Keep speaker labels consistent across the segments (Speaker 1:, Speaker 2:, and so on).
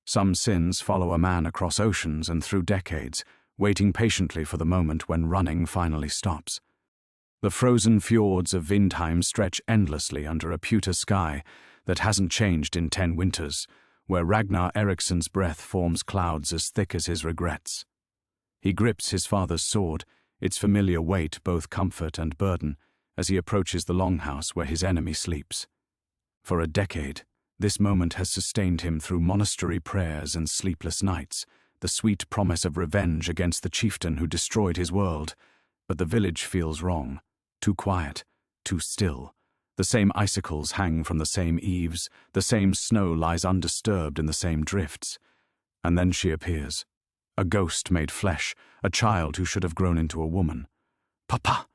Speaker 1: Some sins follow a man across oceans and through decades, waiting patiently for the moment when running finally stops. The frozen fjords of Vindheim stretch endlessly under a pewter sky that hasn't changed in 10 winters, where Ragnar Eriksson's breath forms clouds as thick as his regrets. He grips his father's sword, its familiar weight both comfort and burden, as he approaches the longhouse where his enemy sleeps. For a decade, this moment has sustained him through monastery prayers and sleepless nights, the sweet promise of revenge against the chieftain who destroyed his world. But the village feels wrong, too quiet, too still. The same icicles hang from the same eaves, the same snow lies undisturbed in the same drifts. And then she appears, a ghost made flesh, a child who should have grown into a woman. "Papa!"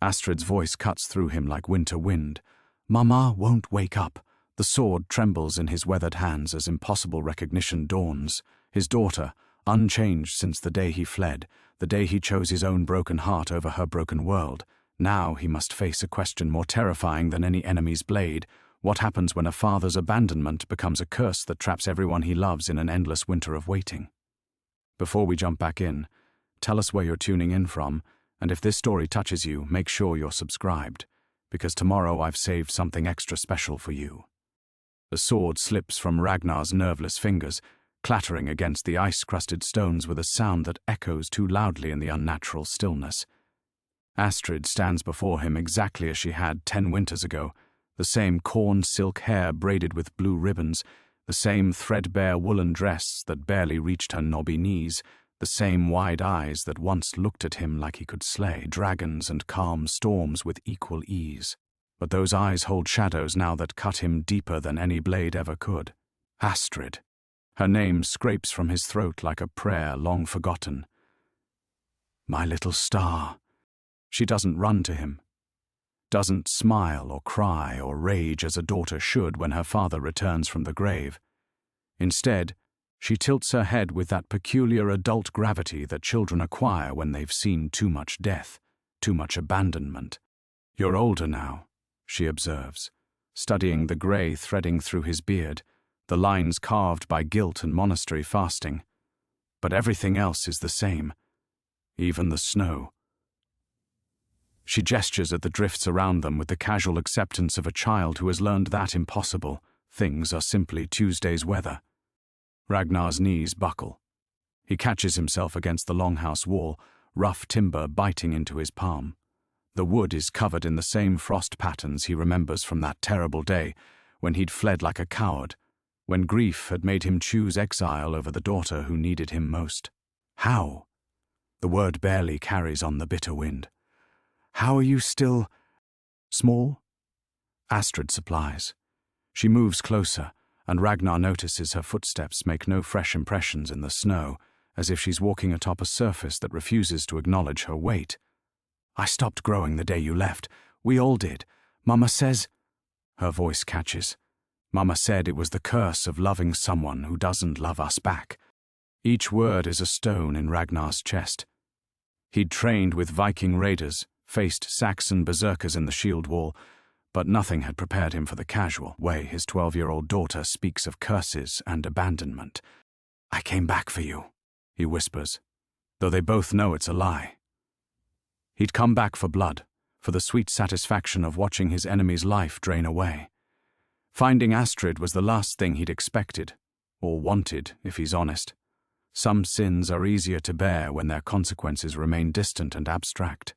Speaker 1: Astrid's voice cuts through him like winter wind. "Mama won't wake up." The sword trembles in his weathered hands as impossible recognition dawns. His daughter, unchanged since the day he fled, the day he chose his own broken heart over her broken world. Now he must face a question more terrifying than any enemy's blade. What happens when a father's abandonment becomes a curse that traps everyone he loves in an endless winter of waiting? Before we jump back in, tell us where you're tuning in from, and if this story touches you, make sure you're subscribed, because tomorrow I've saved something extra special for you. The sword slips from Ragnar's nerveless fingers, clattering against the ice-crusted stones with a sound that echoes too loudly in the unnatural stillness. Astrid stands before him exactly as she had 10 winters ago, the same corn silk hair braided with blue ribbons, the same threadbare woolen dress that barely reached her knobby knees, the same wide eyes that once looked at him like he could slay dragons and calm storms with equal ease. But those eyes hold shadows now that cut him deeper than any blade ever could. Astrid. Her name scrapes from his throat like a prayer long forgotten. "My little star." She doesn't run to him, doesn't smile or cry or rage as a daughter should when her father returns from the grave. Instead, she tilts her head with that peculiar adult gravity that children acquire when they've seen too much death, too much abandonment. "You're older now," she observes, studying the grey threading through his beard, the lines carved by guilt and monastery fasting. But everything else is the same, even the snow. She gestures at the drifts around them with the casual acceptance of a child who has learned that impossible things are simply Tuesday's weather. Ragnar's knees buckle. He catches himself against the longhouse wall, rough timber biting into his palm. The wood is covered in the same frost patterns he remembers from that terrible day when he'd fled like a coward, when grief had made him choose exile over the daughter who needed him most. "How?" The word barely carries on the bitter wind. "How are you still small?" Astrid supplies. She moves closer, and Ragnar notices her footsteps make no fresh impressions in the snow, as if she's walking atop a surface that refuses to acknowledge her weight. "I stopped growing the day you left. We all did. Mama says—" Her voice catches. "Mama said it was the curse of loving someone who doesn't love us back." Each word is a stone in Ragnar's chest. He'd trained with Viking raiders, faced Saxon berserkers in the shield wall, but nothing had prepared him for the casual way his 12-year-old daughter speaks of curses and abandonment. "I came back for you," he whispers, though they both know it's a lie. He'd come back for blood, for the sweet satisfaction of watching his enemy's life drain away. Finding Astrid was the last thing he'd expected, or wanted, if he's honest. Some sins are easier to bear when their consequences remain distant and abstract.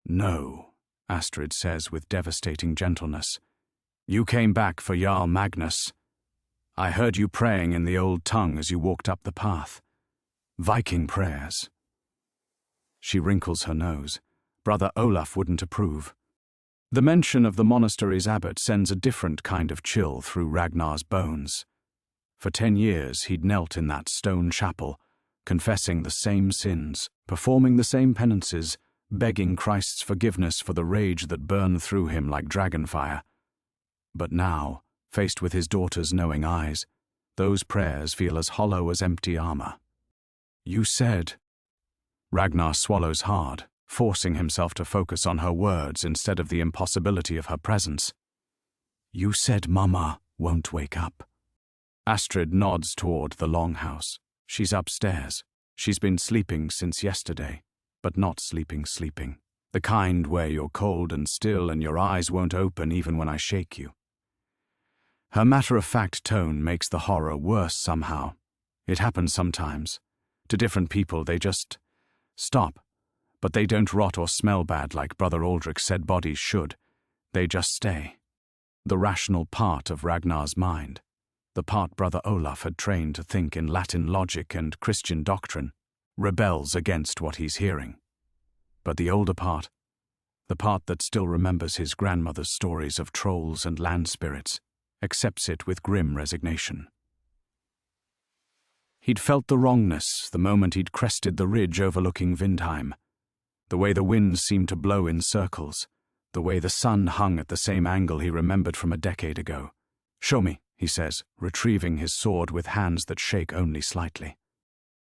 Speaker 1: "No," Astrid says with devastating gentleness. "You came back for Jarl Magnus. I heard you praying in the old tongue as you walked up the path. Viking prayers." She wrinkles her nose. Brother Olaf wouldn't approve. The mention of the monastery's abbot sends a different kind of chill through Ragnar's bones. For 10 years he'd knelt in that stone chapel, confessing the same sins, performing the same penances, begging Christ's forgiveness for the rage that burned through him like dragonfire. But now, faced with his daughter's knowing eyes, those prayers feel as hollow as empty armor. "You said—" Ragnar swallows hard, forcing himself to focus on her words instead of the impossibility of her presence. "You said Mama won't wake up." Astrid nods toward the longhouse. She's upstairs. She's been sleeping since yesterday, but not sleeping. The kind where you're cold and still and your eyes won't open even when I shake you. Her matter-of-fact tone makes the horror worse somehow. It happens sometimes. To different people, they just stop. But they don't rot or smell bad like Brother Aldrich said bodies should. They just stay. The rational part of Ragnar's mind, the part Brother Olaf had trained to think in Latin logic and Christian doctrine, rebels against what he's hearing. But the older part, the part that still remembers his grandmother's stories of trolls and land spirits, accepts it with grim resignation. He'd felt the wrongness the moment he'd crested the ridge overlooking Vindheim. The way the winds seemed to blow in circles, the way the sun hung at the same angle he remembered from a decade ago. "Show me," he says, retrieving his sword with hands that shake only slightly.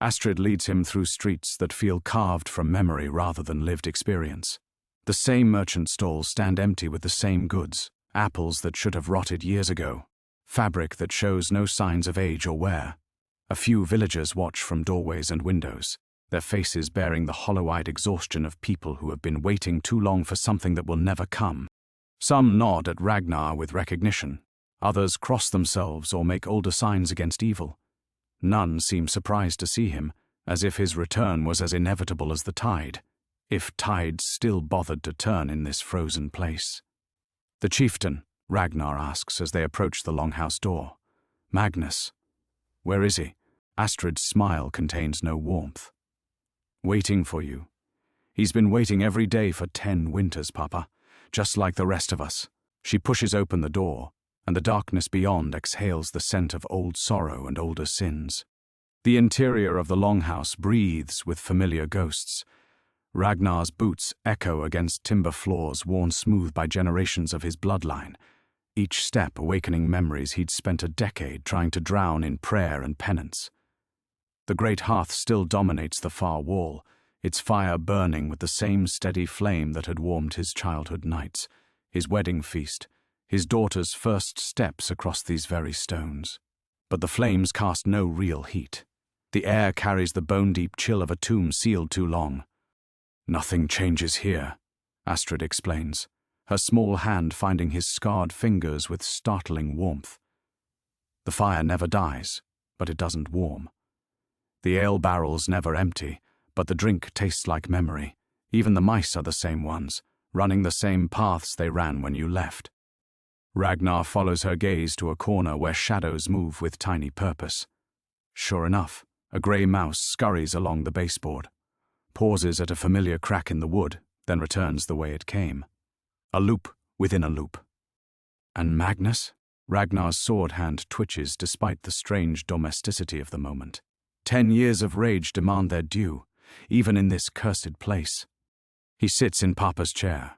Speaker 1: Astrid leads him through streets that feel carved from memory rather than lived experience. The same merchant stalls stand empty with the same goods, apples that should have rotted years ago, fabric that shows no signs of age or wear. A few villagers watch from doorways and windows, their faces bearing the hollow-eyed exhaustion of people who have been waiting too long for something that will never come. Some nod at Ragnar with recognition. Others cross themselves or make older signs against evil. None seem surprised to see him, as if his return was as inevitable as the tide, if tides still bothered to turn in this frozen place. "The chieftain," Ragnar asks as they approach the longhouse door. "Magnus. Where is he?" Astrid's smile contains no warmth. "Waiting for you. He's been waiting every day for 10 winters, Papa, just like the rest of us." She pushes open the door, and the darkness beyond exhales the scent of old sorrow and older sins. The interior of the longhouse breathes with familiar ghosts. Ragnar's boots echo against timber floors worn smooth by generations of his bloodline, each step awakening memories he'd spent a decade trying to drown in prayer and penance. The great hearth still dominates the far wall, its fire burning with the same steady flame that had warmed his childhood nights, his wedding feast, his daughter's first steps across these very stones. But the flames cast no real heat. The air carries the bone-deep chill of a tomb sealed too long. "Nothing changes here," Astrid explains, her small hand finding his scarred fingers with startling warmth. The fire never dies, but it doesn't warm. The ale barrel's never empty, but the drink tastes like memory. Even the mice are the same ones, running the same paths they ran when you left. Ragnar follows her gaze to a corner where shadows move with tiny purpose. Sure enough, a grey mouse scurries along the baseboard, pauses at a familiar crack in the wood, then returns the way it came. A loop within a loop. And Magnus? Ragnar's sword hand twitches despite the strange domesticity of the moment. 10 years of rage demand their due, even in this cursed place. He sits in Papa's chair.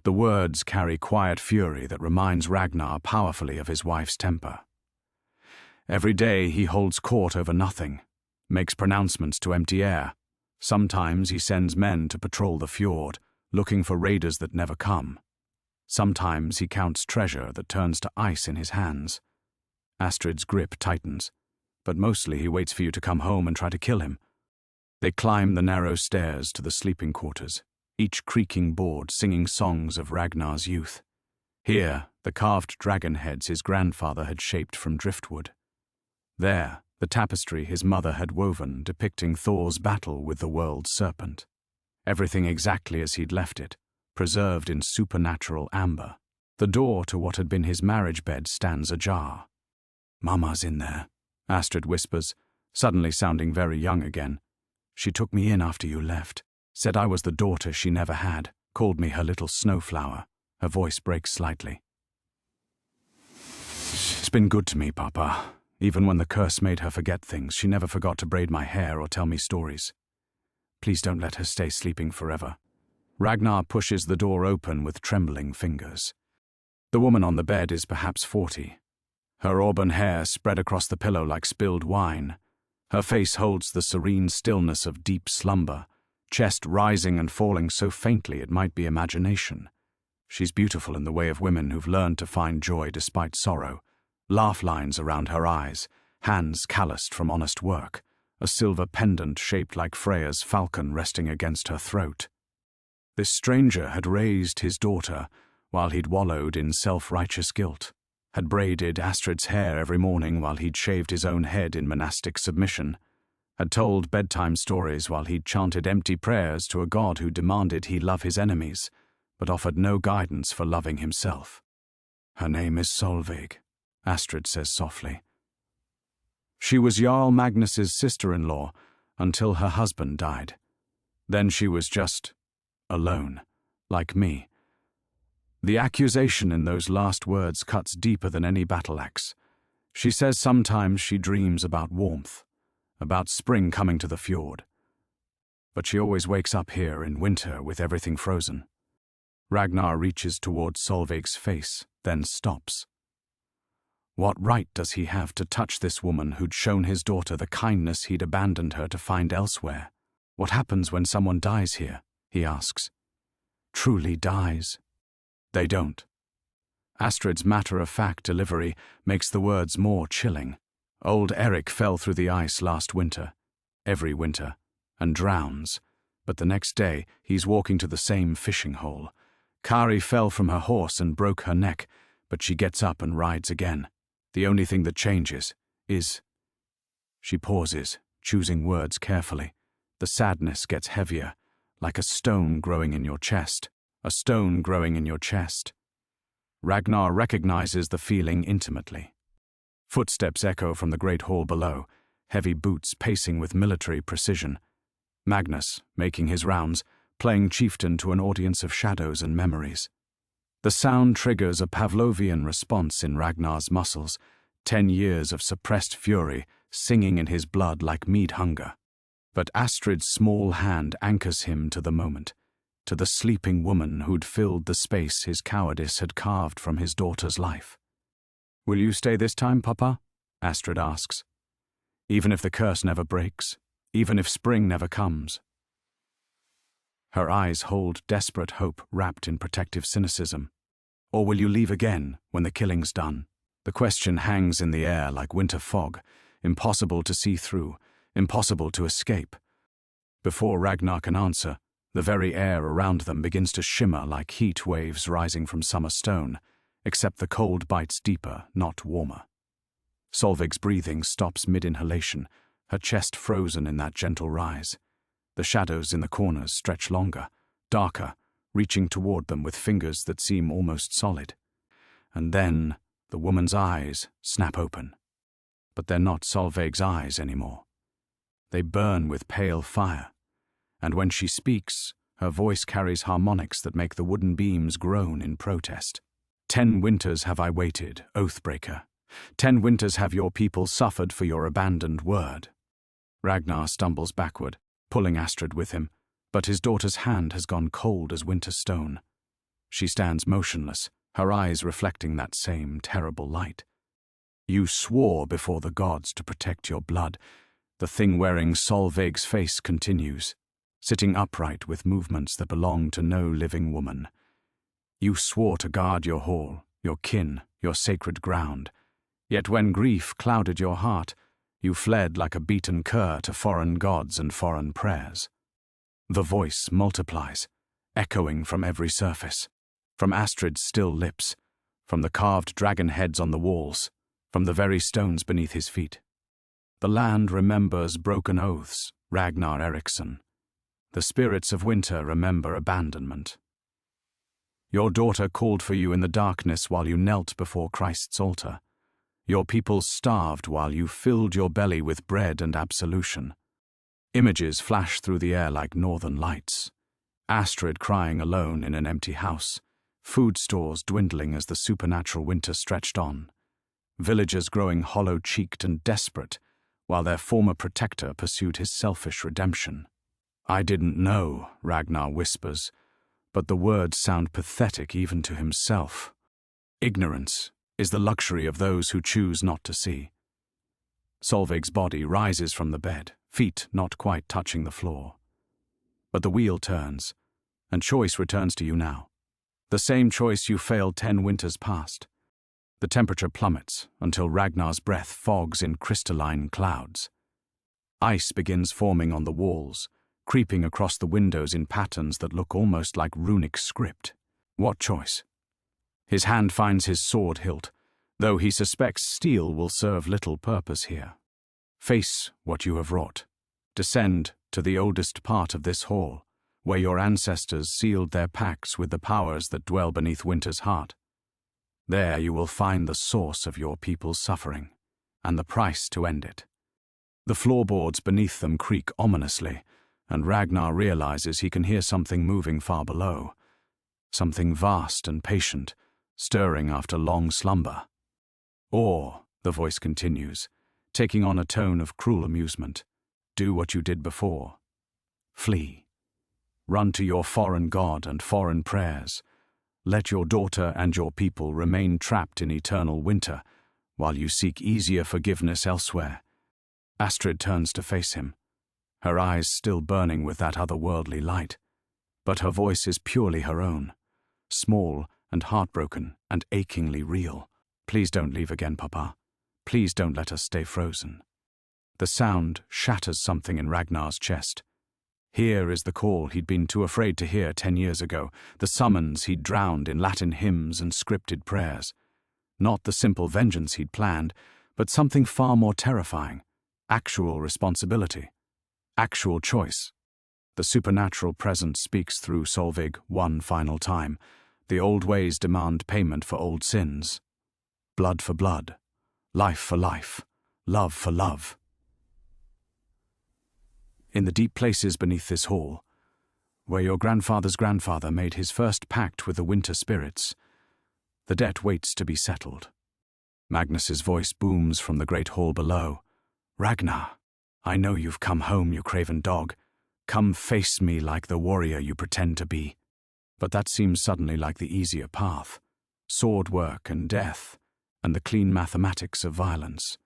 Speaker 1: The words carry quiet fury that reminds Ragnar powerfully of his wife's temper. Every day he holds court over nothing, makes pronouncements to empty air. Sometimes he sends men to patrol the fjord, looking for raiders that never come. Sometimes he counts treasure that turns to ice in his hands. Astrid's grip tightens, but mostly he waits for you to come home and try to kill him. They climb the narrow stairs to the sleeping quarters, each creaking board singing songs of Ragnar's youth. Here, the carved dragon heads his grandfather had shaped from driftwood. There, the tapestry his mother had woven depicting Thor's battle with the world serpent. Everything exactly as he'd left it, preserved in supernatural amber. The door to what had been his marriage bed stands ajar. "Mama's in there," Astrid whispers, suddenly sounding very young again. "She took me in after you left, said I was the daughter she never had, called me her little snowflower." Her voice breaks slightly. "She's been good to me, Papa. Even when the curse made her forget things, she never forgot to braid my hair or tell me stories. Please don't let her stay sleeping forever." Ragnar pushes the door open with trembling fingers. The woman on the bed is perhaps 40. Her auburn hair spread across the pillow like spilled wine. Her face holds the serene stillness of deep slumber, chest rising and falling so faintly it might be imagination. She's beautiful in the way of women who've learned to find joy despite sorrow, laugh lines around her eyes, hands calloused from honest work, a silver pendant shaped like Freya's falcon resting against her throat. This stranger had raised his daughter while he'd wallowed in self-righteous guilt, had braided Astrid's hair every morning while he'd shaved his own head in monastic submission, had told bedtime stories while he'd chanted empty prayers to a god who demanded he love his enemies, but offered no guidance for loving himself. "Her name is Solveig," Astrid says softly. "She was Jarl Magnus's sister-in-law until her husband died. Then she was just alone, like me." The accusation in those last words cuts deeper than any battle-axe. She says sometimes she dreams about warmth, about spring coming to the fjord. But she always wakes up here in winter with everything frozen. Ragnar reaches towards Solveig's face, then stops. What right does he have to touch this woman who'd shown his daughter the kindness he'd abandoned her to find elsewhere? What happens when someone dies here, he asks. Truly dies? They don't. Astrid's matter-of-fact delivery makes the words more chilling. Old Eric fell through the ice last winter, every winter, and drowns, but the next day he's walking to the same fishing hole. Kari fell from her horse and broke her neck, but she gets up and rides again. The only thing that changes is... She pauses, choosing words carefully. The sadness gets heavier, like a stone growing in your chest. A stone growing in your chest. Ragnar recognizes the feeling intimately. Footsteps echo from the great hall below, heavy boots pacing with military precision. Magnus, making his rounds, playing chieftain to an audience of shadows and memories. The sound triggers a Pavlovian response in Ragnar's muscles, 10 years of suppressed fury singing in his blood like mead hunger. But Astrid's small hand anchors him to the moment, to the sleeping woman who'd filled the space his cowardice had carved from his daughter's life. "Will you stay this time, Papa?" Astrid asks. "Even if the curse never breaks, even if spring never comes." Her eyes hold desperate hope wrapped in protective cynicism. "Or will you leave again when the killing's done?" The question hangs in the air like winter fog, impossible to see through, impossible to escape. Before Ragnar can answer, the very air around them begins to shimmer like heat waves rising from summer stone, except the cold bites deeper, not warmer. Solveig's breathing stops mid-inhalation, her chest frozen in that gentle rise. The shadows in the corners stretch longer, darker, reaching toward them with fingers that seem almost solid. And then the woman's eyes snap open. But they're not Solveig's eyes anymore. They burn with pale fire. And when she speaks, her voice carries harmonics that make the wooden beams groan in protest. 10 winters have I waited, Oathbreaker. 10 winters have your people suffered for your abandoned word. Ragnar stumbles backward, pulling Astrid with him, but his daughter's hand has gone cold as winter stone. She stands motionless, her eyes reflecting that same terrible light. You swore before the gods to protect your blood. The thing wearing Solveig's face continues, sitting upright with movements that belong to no living woman. You swore to guard your hall, your kin, your sacred ground. Yet when grief clouded your heart, you fled like a beaten cur to foreign gods and foreign prayers. The voice multiplies, echoing from every surface, from Astrid's still lips, from the carved dragon heads on the walls, from the very stones beneath his feet. The land remembers broken oaths, Ragnar Eriksson. The spirits of winter remember abandonment. Your daughter called for you in the darkness while you knelt before Christ's altar. Your people starved while you filled your belly with bread and absolution. Images flash through the air like northern lights. Astrid crying alone in an empty house. Food stores dwindling as the supernatural winter stretched on. Villagers growing hollow-cheeked and desperate, while their former protector pursued his selfish redemption. I didn't know, Ragnar whispers, but the words sound pathetic even to himself. Ignorance is the luxury of those who choose not to see. Solveig's body rises from the bed, feet not quite touching the floor. But the wheel turns, and choice returns to you now. The same choice you failed 10 winters past. The temperature plummets until Ragnar's breath fogs in crystalline clouds. Ice begins forming on the walls, creeping across the windows in patterns that look almost like runic script. What choice? His hand finds his sword hilt, though he suspects steel will serve little purpose here. Face what you have wrought. Descend to the oldest part of this hall, where your ancestors sealed their pacts with the powers that dwell beneath winter's heart. There you will find the source of your people's suffering, and the price to end it. The floorboards beneath them creak ominously, and Ragnar realizes he can hear something moving far below, something vast and patient, stirring after long slumber. Or, the voice continues, taking on a tone of cruel amusement, do what you did before. Flee. Run to your foreign god and foreign prayers. Let your daughter and your people remain trapped in eternal winter, while you seek easier forgiveness elsewhere. Astrid turns to face him, her eyes still burning with that otherworldly light, but her voice is purely her own, small and heartbroken and achingly real. Please don't leave again, Papa. Please don't let us stay frozen. The sound shatters something in Ragnar's chest. Here is the call he'd been too afraid to hear 10 years ago, the summons he'd drowned in Latin hymns and scripted prayers. Not the simple vengeance he'd planned, but something far more terrifying. Actual responsibility. Actual choice. The supernatural presence speaks through Solvig one final time. The old ways demand payment for old sins. Blood for blood. Life for life. Love for love. In the deep places beneath this hall, where your grandfather's grandfather made his first pact with the winter spirits, the debt waits to be settled. Magnus's voice booms from the great hall below. Ragnar, I know you've come home, you craven dog. Come face me like the warrior you pretend to be. But that seems suddenly like the easier path. Sword work and death, and the clean mathematics of violence.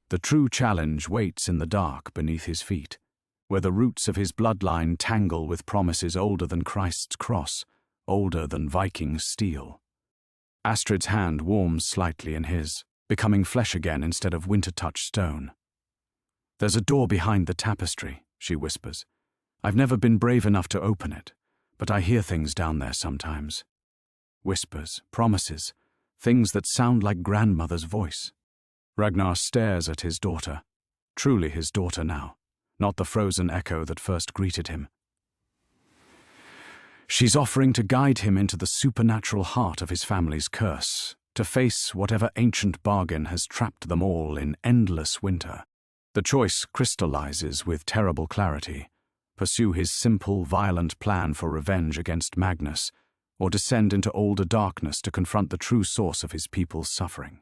Speaker 1: The true challenge waits in the dark beneath his feet, where the roots of his bloodline tangle with promises older than Christ's cross, older than Viking steel. Astrid's hand warms slightly in his, becoming flesh again instead of winter-touched stone. There's a door behind the tapestry, she whispers. I've never been brave enough to open it, but I hear things down there sometimes. Whispers, promises, things that sound like grandmother's voice. Ragnar stares at his daughter, truly his daughter now, not the frozen echo that first greeted him. She's offering to guide him into the supernatural heart of his family's curse, to face whatever ancient bargain has trapped them all in endless winter. The choice crystallizes with terrible clarity: pursue his simple, violent plan for revenge against Magnus, or descend into older darkness to confront the true source of his people's suffering.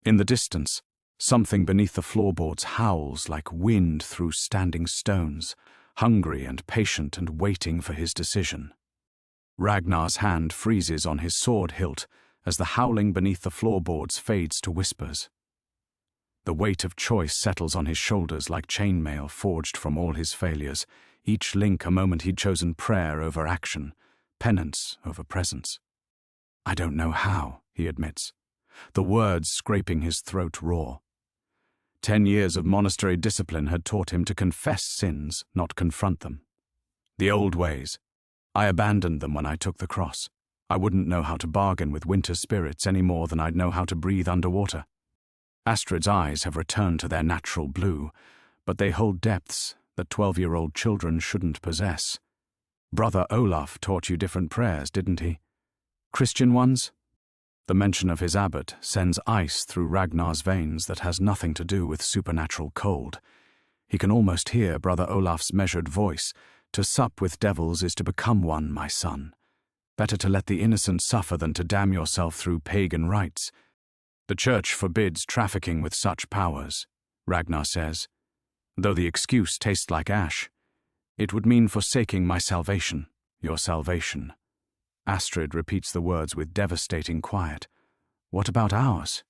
Speaker 1: In the distance, something beneath the floorboards howls like wind through standing stones, hungry and patient and waiting for his decision. Ragnar's hand freezes on his sword hilt as the howling beneath the floorboards fades to whispers. The weight of choice settles on his shoulders like chainmail forged from all his failures, each link a moment he'd chosen prayer over action, penance over presence. I don't know how, he admits, the words scraping his throat raw. 10 years of monastery discipline had taught him to confess sins, not confront them. The old ways. I abandoned them when I took the cross. I wouldn't know how to bargain with winter spirits any more than I'd know how to breathe underwater. Astrid's eyes have returned to their natural blue, but they hold depths that 12-year-old children shouldn't possess. Brother Olaf taught you different prayers, didn't he? Christian ones? The mention of his abbot sends ice through Ragnar's veins that has nothing to do with supernatural cold. He can almost hear Brother Olaf's measured voice. To sup with devils is to become one, my son. Better to let the innocent suffer than to damn yourself through pagan rites. The church forbids trafficking with such powers, Ragnar says. Though the excuse tastes like ash, it would mean forsaking my salvation, your salvation. Astrid repeats the words with devastating quiet. What about ours?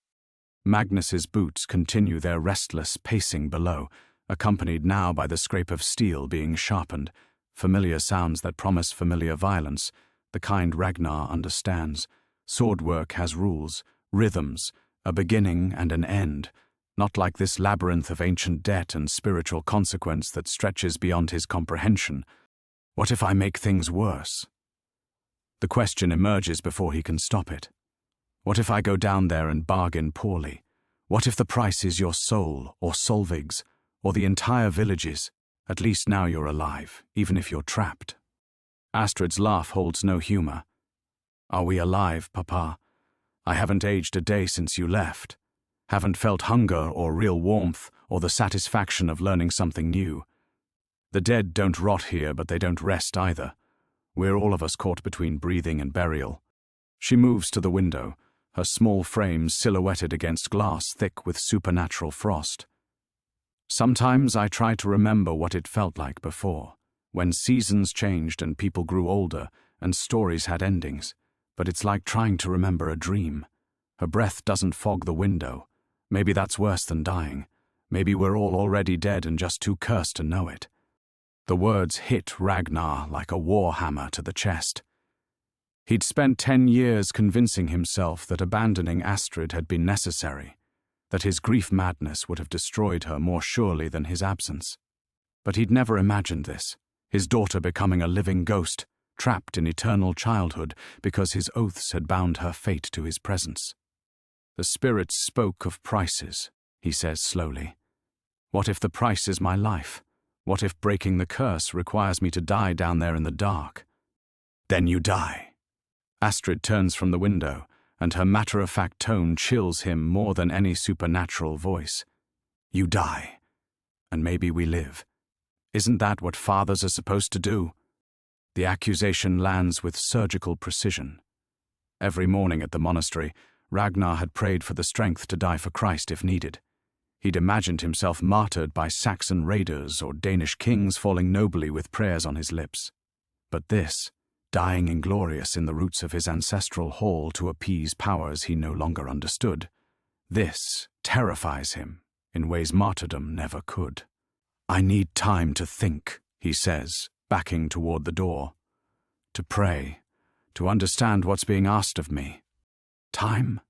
Speaker 1: Magnus's boots continue their restless pacing below, accompanied now by the scrape of steel being sharpened, familiar sounds that promise familiar violence, the kind Ragnar understands. Sword work has rules, Rhythms, a beginning and an end, not like this labyrinth of ancient debt and spiritual consequence that stretches beyond his comprehension. What if I make things worse? The question emerges before he can stop it. What if I go down there and bargain poorly? What if the price is your soul, or Solvig's, or the entire village's? At least now you're alive, even if you're trapped. Astrid's laugh holds no humor. Are we alive, Papa? I haven't aged a day since you left. Haven't felt hunger or real warmth or the satisfaction of learning something new. The dead don't rot here, but they don't rest either. We're all of us caught between breathing and burial. She moves to the window, her small frame silhouetted against glass thick with supernatural frost. Sometimes I try to remember what it felt like before, when seasons changed and people grew older and stories had endings, but it's like trying to remember a dream. Her breath doesn't fog the window. Maybe that's worse than dying. Maybe we're all already dead and just too cursed to know it. The words hit Ragnar like a war hammer to the chest. He'd spent 10 years convincing himself that abandoning Astrid had been necessary, that his grief madness would have destroyed her more surely than his absence. But he'd never imagined this, his daughter becoming a living ghost, trapped in eternal childhood because his oaths had bound her fate to his presence. The spirits spoke of prices, he says slowly. What if the price is my life? What if breaking the curse requires me to die down there in the dark? Then you die. Astrid turns from the window, and her matter-of-fact tone chills him more than any supernatural voice. You die, and maybe we live. Isn't that what fathers are supposed to do? The accusation lands with surgical precision. Every morning at the monastery, Ragnar had prayed for the strength to die for Christ if needed. He'd imagined himself martyred by Saxon raiders or Danish kings falling nobly with prayers on his lips. But this, dying inglorious in the roots of his ancestral hall to appease powers he no longer understood, this terrifies him in ways martyrdom never could. I need time to think, he says, backing toward the door. To pray, to understand what's being asked of me. Time?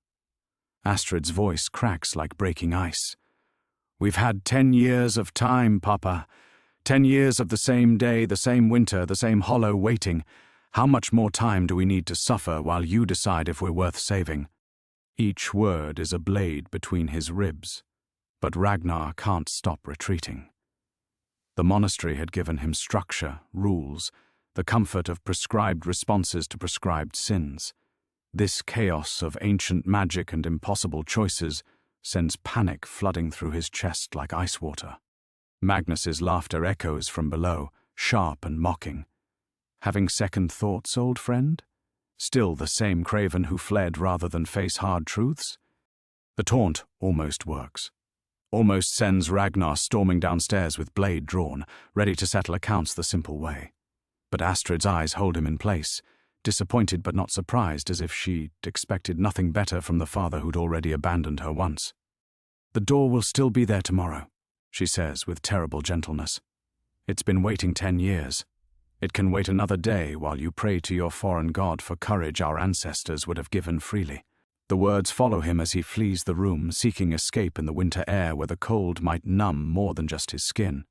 Speaker 1: Astrid's voice cracks like breaking ice. We've had 10 years of time, Papa. 10 years of the same day, the same winter, the same hollow waiting. How much more time do we need to suffer while you decide if we're worth saving? Each word is a blade between his ribs, but Ragnar can't stop retreating. The monastery had given him structure, rules, the comfort of prescribed responses to prescribed sins. This chaos of ancient magic and impossible choices sends panic flooding through his chest like ice water. Magnus's laughter echoes from below, sharp and mocking. Having second thoughts, old friend? Still the same craven who fled rather than face hard truths? The taunt almost works. Almost sends Ragnar storming downstairs with blade drawn, ready to settle accounts the simple way. But Astrid's eyes hold him in place, disappointed but not surprised, as if she'd expected nothing better from the father who'd already abandoned her once. The door will still be there tomorrow, she says with terrible gentleness. It's been waiting 10 years. It can wait another day while you pray to your foreign god for courage our ancestors would have given freely. The words follow him as he flees the room, seeking escape in the winter air where the cold might numb more than just his skin.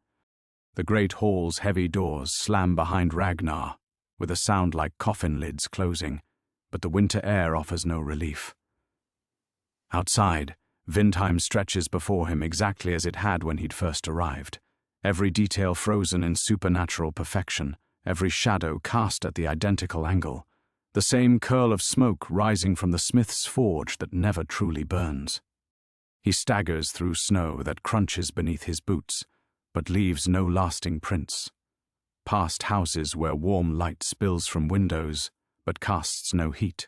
Speaker 1: The great hall's heavy doors slam behind Ragnar, with a sound like coffin lids closing, but the winter air offers no relief. Outside, Vindheim stretches before him exactly as it had when he'd first arrived, every detail frozen in supernatural perfection, every shadow cast at the identical angle, the same curl of smoke rising from the smith's forge that never truly burns. He staggers through snow that crunches beneath his boots, but leaves no lasting prints. Past houses where warm light spills from windows, but casts no heat.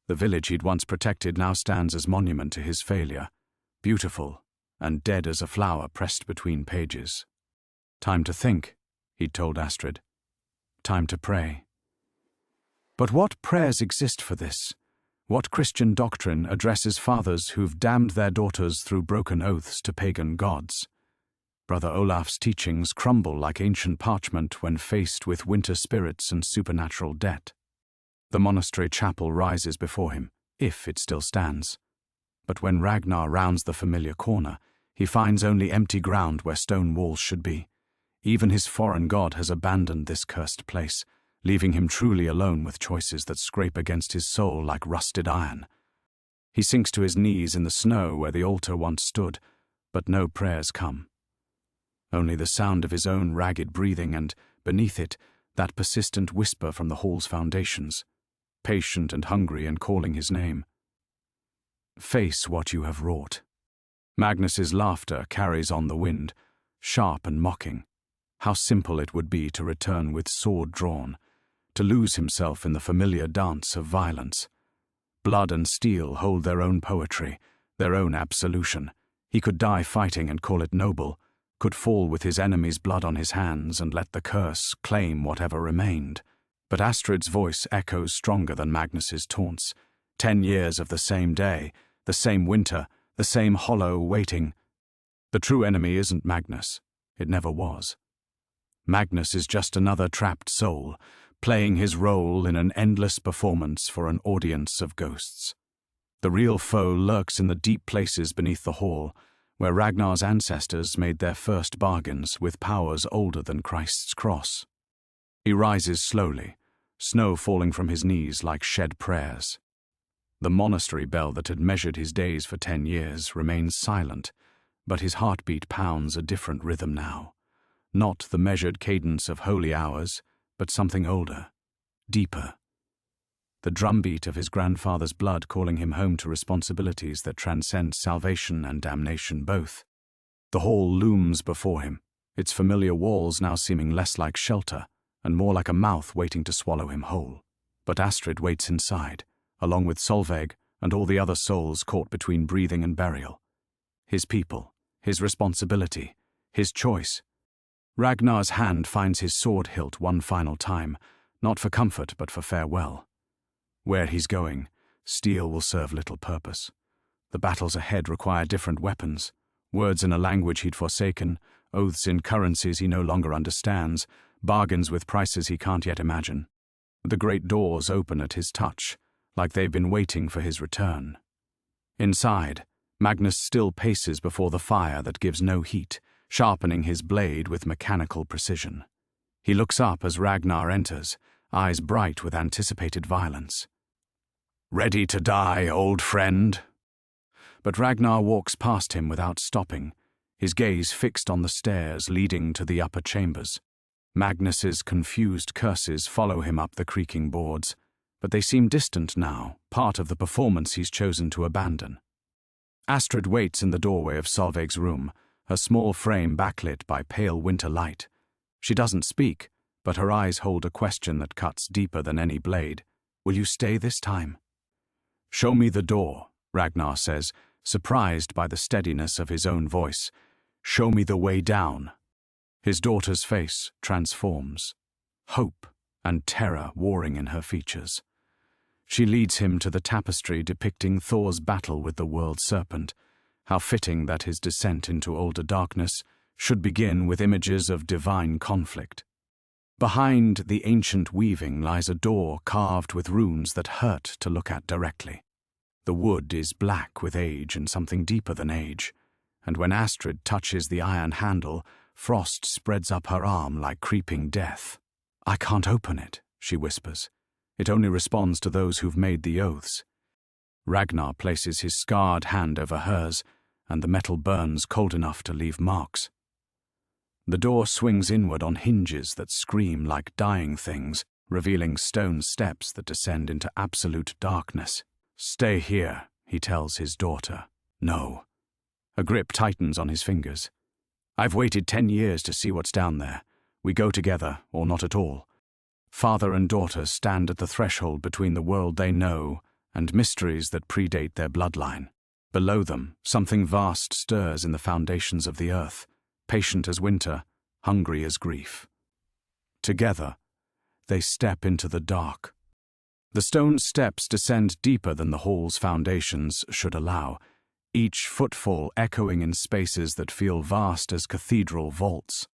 Speaker 1: The village he'd once protected now stands as monument to his failure, beautiful and dead as a flower pressed between pages. Time to think, he'd told Astrid. Time to pray. But what prayers exist for this? What Christian doctrine addresses fathers who've damned their daughters through broken oaths to pagan gods? Brother Olaf's teachings crumble like ancient parchment when faced with winter spirits and supernatural debt. The monastery chapel rises before him, if it still stands. But when Ragnar rounds the familiar corner, he finds only empty ground where stone walls should be. Even his foreign god has abandoned this cursed place, leaving him truly alone with choices that scrape against his soul like rusted iron. He sinks to his knees in the snow where the altar once stood, but no prayers come. Only the sound of his own ragged breathing and, beneath it, that persistent whisper from the hall's foundations, patient and hungry and calling his name. Face what you have wrought. Magnus's laughter carries on the wind, sharp and mocking. How simple it would be to return with sword drawn, to lose himself in the familiar dance of violence. Blood and steel hold their own poetry, their own absolution. He could die fighting and call it noble, could fall with his enemy's blood on his hands and let the curse claim whatever remained. But Astrid's voice echoes stronger than Magnus's taunts. 10 years of the same day, the same winter, the same hollow waiting. The true enemy isn't Magnus. It never was. Magnus is just another trapped soul, playing his role in an endless performance for an audience of ghosts. The real foe lurks in the deep places beneath the hall, where Ragnar's ancestors made their first bargains with powers older than Christ's cross. He rises slowly, snow falling from his knees like shed prayers. The monastery bell that had measured his days for 10 years remains silent, but his heartbeat pounds a different rhythm now. Not the measured cadence of holy hours, but something older, deeper. The drumbeat of his grandfather's blood calling him home to responsibilities that transcend salvation and damnation both. The hall looms before him, its familiar walls now seeming less like shelter and more like a mouth waiting to swallow him whole. But Astrid waits inside, along with Solveig and all the other souls caught between breathing and burial. His people, his responsibility, his choice. Ragnar's hand finds his sword hilt one final time, not for comfort but for farewell. Where he's going, steel will serve little purpose. The battles ahead require different weapons, words in a language he'd forsaken, oaths in currencies he no longer understands, bargains with prices he can't yet imagine. The great doors open at his touch, like they've been waiting for his return. Inside, Magnus still paces before the fire that gives no heat, sharpening his blade with mechanical precision. He looks up as Ragnar enters, eyes bright with anticipated violence. "Ready to die, old friend?" But Ragnar walks past him without stopping, his gaze fixed on the stairs leading to the upper chambers. Magnus's confused curses follow him up the creaking boards, but they seem distant now, part of the performance he's chosen to abandon. Astrid waits in the doorway of Solveig's room, her small frame backlit by pale winter light. She doesn't speak, but her eyes hold a question that cuts deeper than any blade. "Will you stay this time?" "Show me the door," Ragnar says, surprised by the steadiness of his own voice. "Show me the way down." His daughter's face transforms, hope and terror warring in her features. She leads him to the tapestry depicting Thor's battle with the world serpent. How fitting that his descent into older darkness should begin with images of divine conflict. Behind the ancient weaving lies a door carved with runes that hurt to look at directly. The wood is black with age and something deeper than age, and when Astrid touches the iron handle, frost spreads up her arm like creeping death. "I can't open it," she whispers. "It only responds to those who've made the oaths." Ragnar places his scarred hand over hers, and the metal burns cold enough to leave marks. The door swings inward on hinges that scream like dying things, revealing stone steps that descend into absolute darkness. "Stay here," he tells his daughter. "No." A grip tightens on his fingers. "I've waited 10 years to see what's down there. We go together, or not at all." Father and daughter stand at the threshold between the world they know and mysteries that predate their bloodline. Below them, something vast stirs in the foundations of the earth, patient as winter, hungry as grief. Together, they step into the dark. The stone steps descend deeper than the hall's foundations should allow, each footfall echoing in spaces that feel vast as cathedral vaults.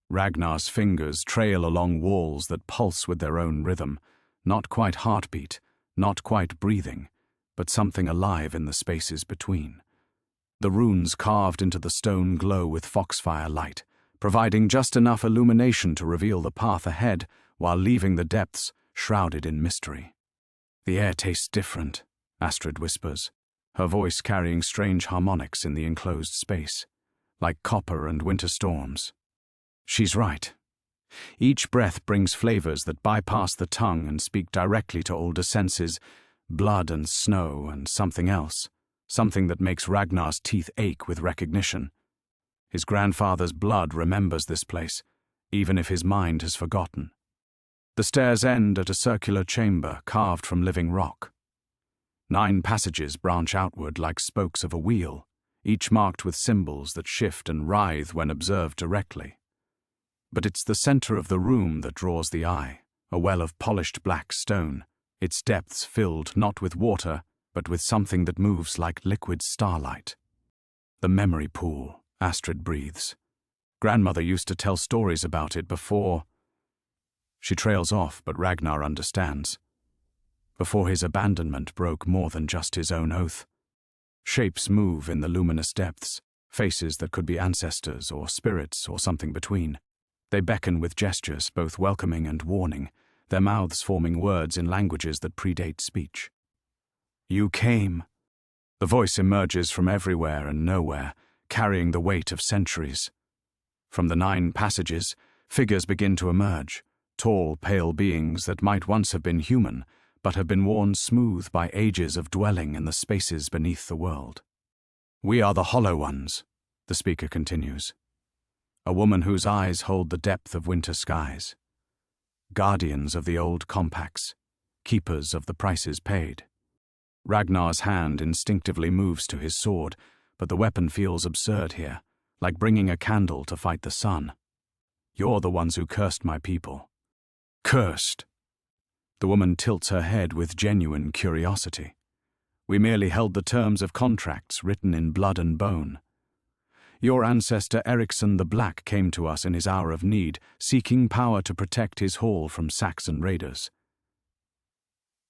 Speaker 1: Ragnar's fingers trail along walls that pulse with their own rhythm, not quite heartbeat, not quite breathing, but something alive in the spaces between. The runes carved into the stone glow with foxfire light, providing just enough illumination to reveal the path ahead while leaving the depths shrouded in mystery. "The air tastes different," Astrid whispers, her voice carrying strange harmonics in the enclosed space, like copper and winter storms. She's right. Each breath brings flavors that bypass the tongue and speak directly to older senses, blood and snow and something else, something that makes Ragnar's teeth ache with recognition. His grandfather's blood remembers this place, even if his mind has forgotten. The stairs end at a circular chamber carved from living rock. 9 passages branch outward like spokes of a wheel, each marked with symbols that shift and writhe when observed directly. But it's the center of the room that draws the eye, a well of polished black stone, its depths filled not with water, but with something that moves like liquid starlight. "The memory pool," Astrid breathes. "Grandmother used to tell stories about it before—" She trails off, but Ragnar understands. Before his abandonment broke more than just his own oath. Shapes move in the luminous depths, faces that could be ancestors or spirits or something between. They beckon with gestures, both welcoming and warning, their mouths forming words in languages that predate speech. "You came." The voice emerges from everywhere and nowhere, carrying the weight of centuries. From the 9 passages, figures begin to emerge, tall, pale beings that might once have been human, but have been worn smooth by ages of dwelling in the spaces beneath the world. "We are the Hollow Ones," the speaker continues. A woman whose eyes hold the depth of winter skies. Guardians of the old compacts, keepers of the prices paid. Ragnar's hand instinctively moves to his sword, but the weapon feels absurd here, like bringing a candle to fight the sun. "You're the ones who cursed my people." "Cursed?" The woman tilts her head with genuine curiosity. "We merely held the terms of contracts written in blood and bone. Your ancestor Eriksson the Black came to us in his hour of need, seeking power to protect his hall from Saxon raiders.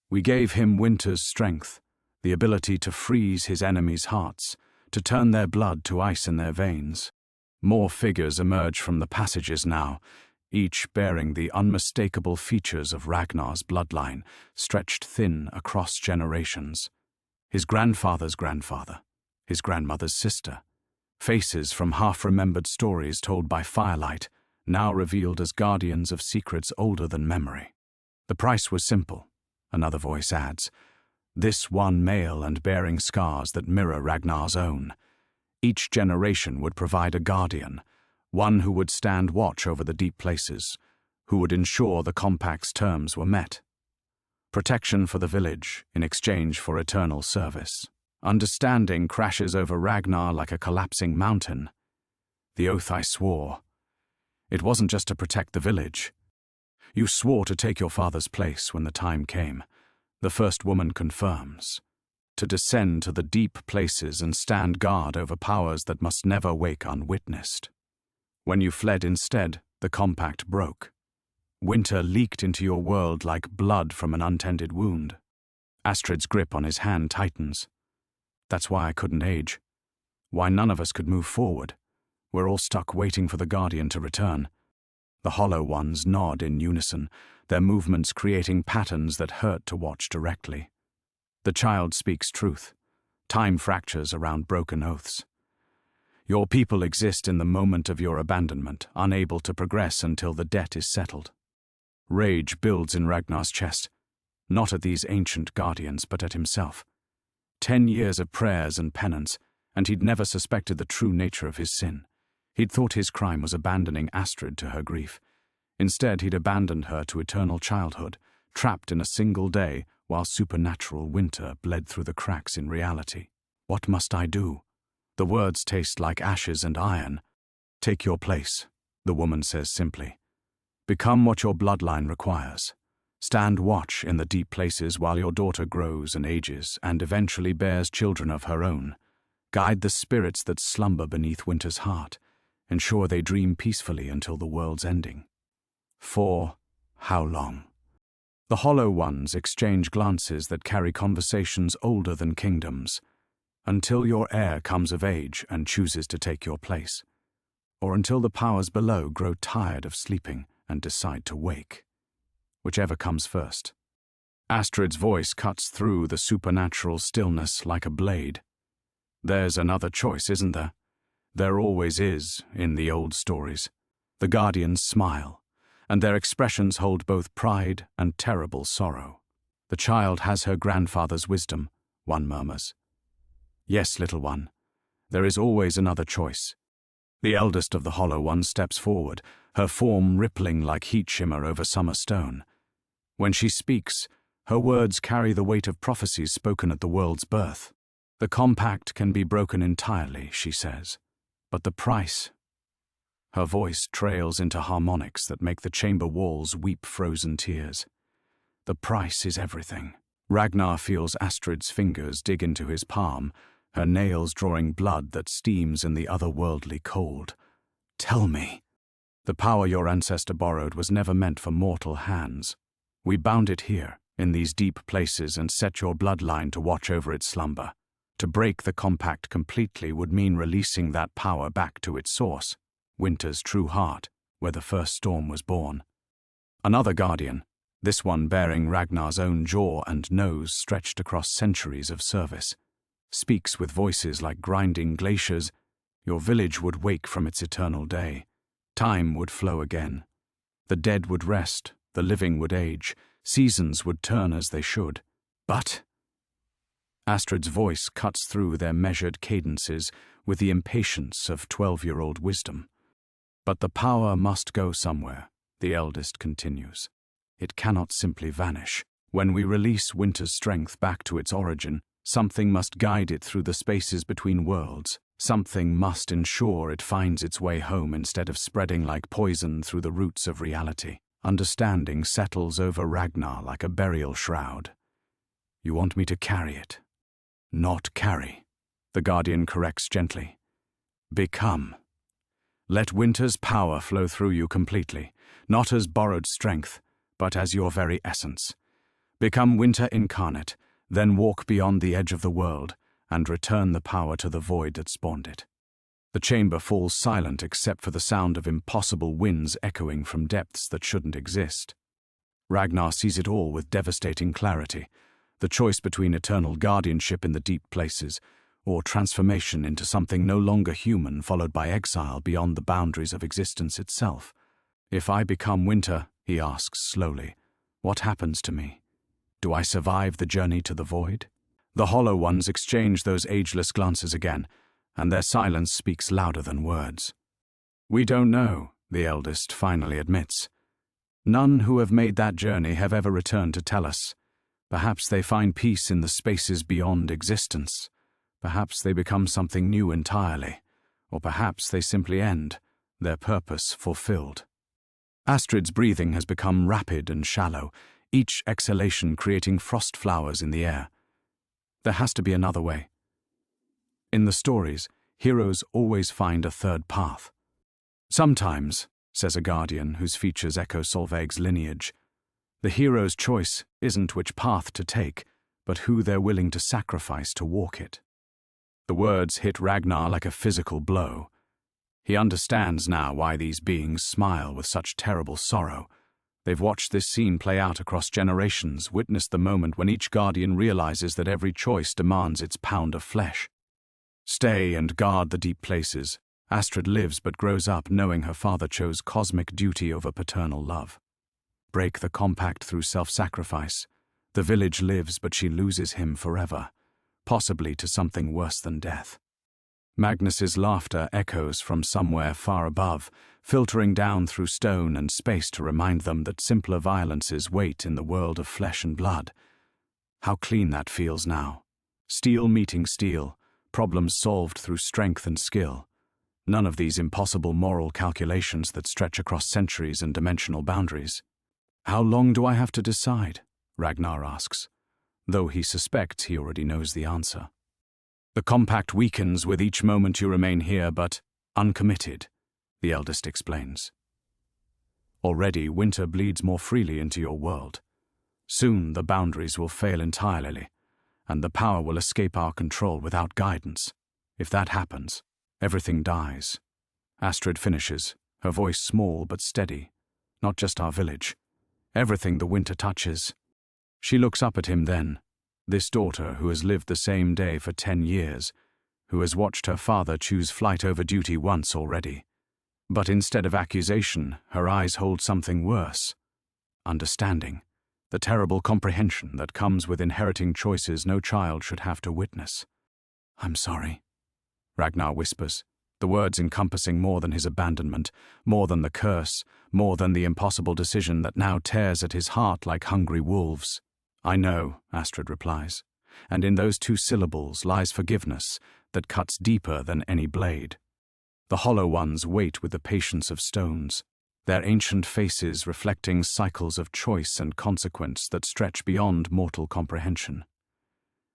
Speaker 1: We gave him winter's strength, the ability to freeze his enemies' hearts, to turn their blood to ice in their veins." More figures emerge from the passages now, each bearing the unmistakable features of Ragnar's bloodline, stretched thin across generations. His grandfather's grandfather, his grandmother's sister. Faces from half-remembered stories told by firelight, now revealed as guardians of secrets older than memory. "The price was simple," another voice adds. "This one male and bearing scars that mirror Ragnar's own. Each generation would provide a guardian, one who would stand watch over the deep places, who would ensure the compact's terms were met. Protection for the village in exchange for eternal service. Understanding crashes over Ragnar like a collapsing mountain. The oath I swore. It wasn't just to protect the village. You swore to take your father's place when the time came. The first woman confirms. To descend to the deep places and stand guard over powers that must never wake unwitnessed. When you fled instead, the compact broke. Winter leaked into your world like blood from an untended wound." Astrid's grip on his hand tightens. "That's why I couldn't age. Why none of us could move forward. We're all stuck waiting for the Guardian to return." The Hollow Ones nod in unison, their movements creating patterns that hurt to watch directly. The child speaks truth. Time fractures around broken oaths. "Your people exist in the moment of your abandonment, unable to progress until the debt is settled." Rage builds in Ragnar's chest, not at these ancient guardians, but at himself. 10 years of prayers and penance, and he'd never suspected the true nature of his sin. He'd thought his crime was abandoning Astrid to her grief. Instead, he'd abandoned her to eternal childhood, trapped in a single day while supernatural winter bled through the cracks in reality. "What must I do?" The words taste like ashes and iron. "Take your place," the woman says simply. "Become what your bloodline requires. Stand watch in the deep places while your daughter grows and ages and eventually bears children of her own. Guide the spirits that slumber beneath winter's heart. Ensure they dream peacefully until the world's ending." For how long? The Hollow Ones exchange glances that carry conversations older than kingdoms, until your heir comes of age and chooses to take your place, or until the powers below grow tired of sleeping and decide to wake. Whichever comes first. Astrid's voice cuts through the supernatural stillness like a blade. There's another choice, isn't there? There always is in the old stories. The Guardians smile, and their expressions hold both pride and terrible sorrow. The child has her grandfather's wisdom, one murmurs. Yes, little one, there is always another choice. The eldest of the Hollow Ones steps forward, her form rippling like heat shimmer over summer stone. When she speaks, her words carry the weight of prophecies spoken at the world's birth. The compact can be broken entirely, she says, but the price... Her voice trails into harmonics that make the chamber walls weep frozen tears. The price is everything. Ragnar feels Astrid's fingers dig into his palm, her nails drawing blood that steams in the otherworldly cold. Tell me. The power your ancestor borrowed was never meant for mortal hands. We bound it here, in these deep places, and set your bloodline to watch over its slumber. To break the compact completely would mean releasing that power back to its source, Winter's true heart, where the first storm was born. Another guardian, this one bearing Ragnar's own jaw and nose stretched across centuries of service, speaks with voices like grinding glaciers. Your village would wake from its eternal day. Time would flow again. The dead would rest, the living would age, seasons would turn as they should. But... Astrid's voice cuts through their measured cadences with the impatience of 12-year-old wisdom. But the power must go somewhere, the eldest continues. It cannot simply vanish. When we release Winter's strength back to its origin, something must guide it through the spaces between worlds. Something must ensure it finds its way home instead of spreading like poison through the roots of reality. Understanding settles over Ragnar like a burial shroud. You want me to carry it? Not carry, the Guardian corrects gently. Become. Let Winter's power flow through you completely, not as borrowed strength, but as your very essence. Become Winter incarnate, then walk beyond the edge of the world, and return the power to the void that spawned it. The chamber falls silent except for the sound of impossible winds echoing from depths that shouldn't exist. Ragnar sees it all with devastating clarity, the choice between eternal guardianship in the deep places, or transformation into something no longer human followed by exile beyond the boundaries of existence itself. If I become Winter, he asks slowly, what happens to me? Do I survive the journey to the void? The Hollow Ones exchange those ageless glances again, and their silence speaks louder than words. We don't know, the eldest finally admits. None who have made that journey have ever returned to tell us. Perhaps they find peace in the spaces beyond existence. Perhaps they become something new entirely, or perhaps they simply end, their purpose fulfilled. Astrid's breathing has become rapid and shallow, each exhalation creating frost flowers in the air. There has to be another way. In the stories, heroes always find a third path. Sometimes, says a guardian whose features echo Solveig's lineage, the hero's choice isn't which path to take, but who they're willing to sacrifice to walk it. The words hit Ragnar like a physical blow. He understands now why these beings smile with such terrible sorrow. They've watched this scene play out across generations, witnessed the moment when each guardian realizes that every choice demands its pound of flesh. Stay and guard the deep places. Astrid lives but grows up knowing her father chose cosmic duty over paternal love. Break the compact through self-sacrifice. The village lives but she loses him forever, possibly to something worse than death. Magnus's laughter echoes from somewhere far above, filtering down through stone and space to remind them that simpler violences wait in the world of flesh and blood. How clean that feels now. Steel meeting steel, problems solved through strength and skill. None of these impossible moral calculations that stretch across centuries and dimensional boundaries. How long do I have to decide? Ragnar asks, though he suspects he already knows the answer. The compact weakens with each moment you remain here, but uncommitted, the eldest explains. Already, Winter bleeds more freely into your world. Soon the boundaries will fail entirely, and the power will escape our control without guidance. If that happens, everything dies. Astrid finishes, her voice small but steady. Not just our village. Everything the winter touches. She looks up at him then, this daughter who has lived the same day for 10 years, who has watched her father choose flight over duty once already. But instead of accusation, her eyes hold something worse. Understanding. The terrible comprehension that comes with inheriting choices no child should have to witness. "I'm sorry," Ragnar whispers, the words encompassing more than his abandonment, more than the curse, more than the impossible decision that now tears at his heart like hungry wolves. "I know," Astrid replies, and in those 2 syllables lies forgiveness that cuts deeper than any blade. The hollow ones wait with the patience of stones, their ancient faces reflecting cycles of choice and consequence that stretch beyond mortal comprehension.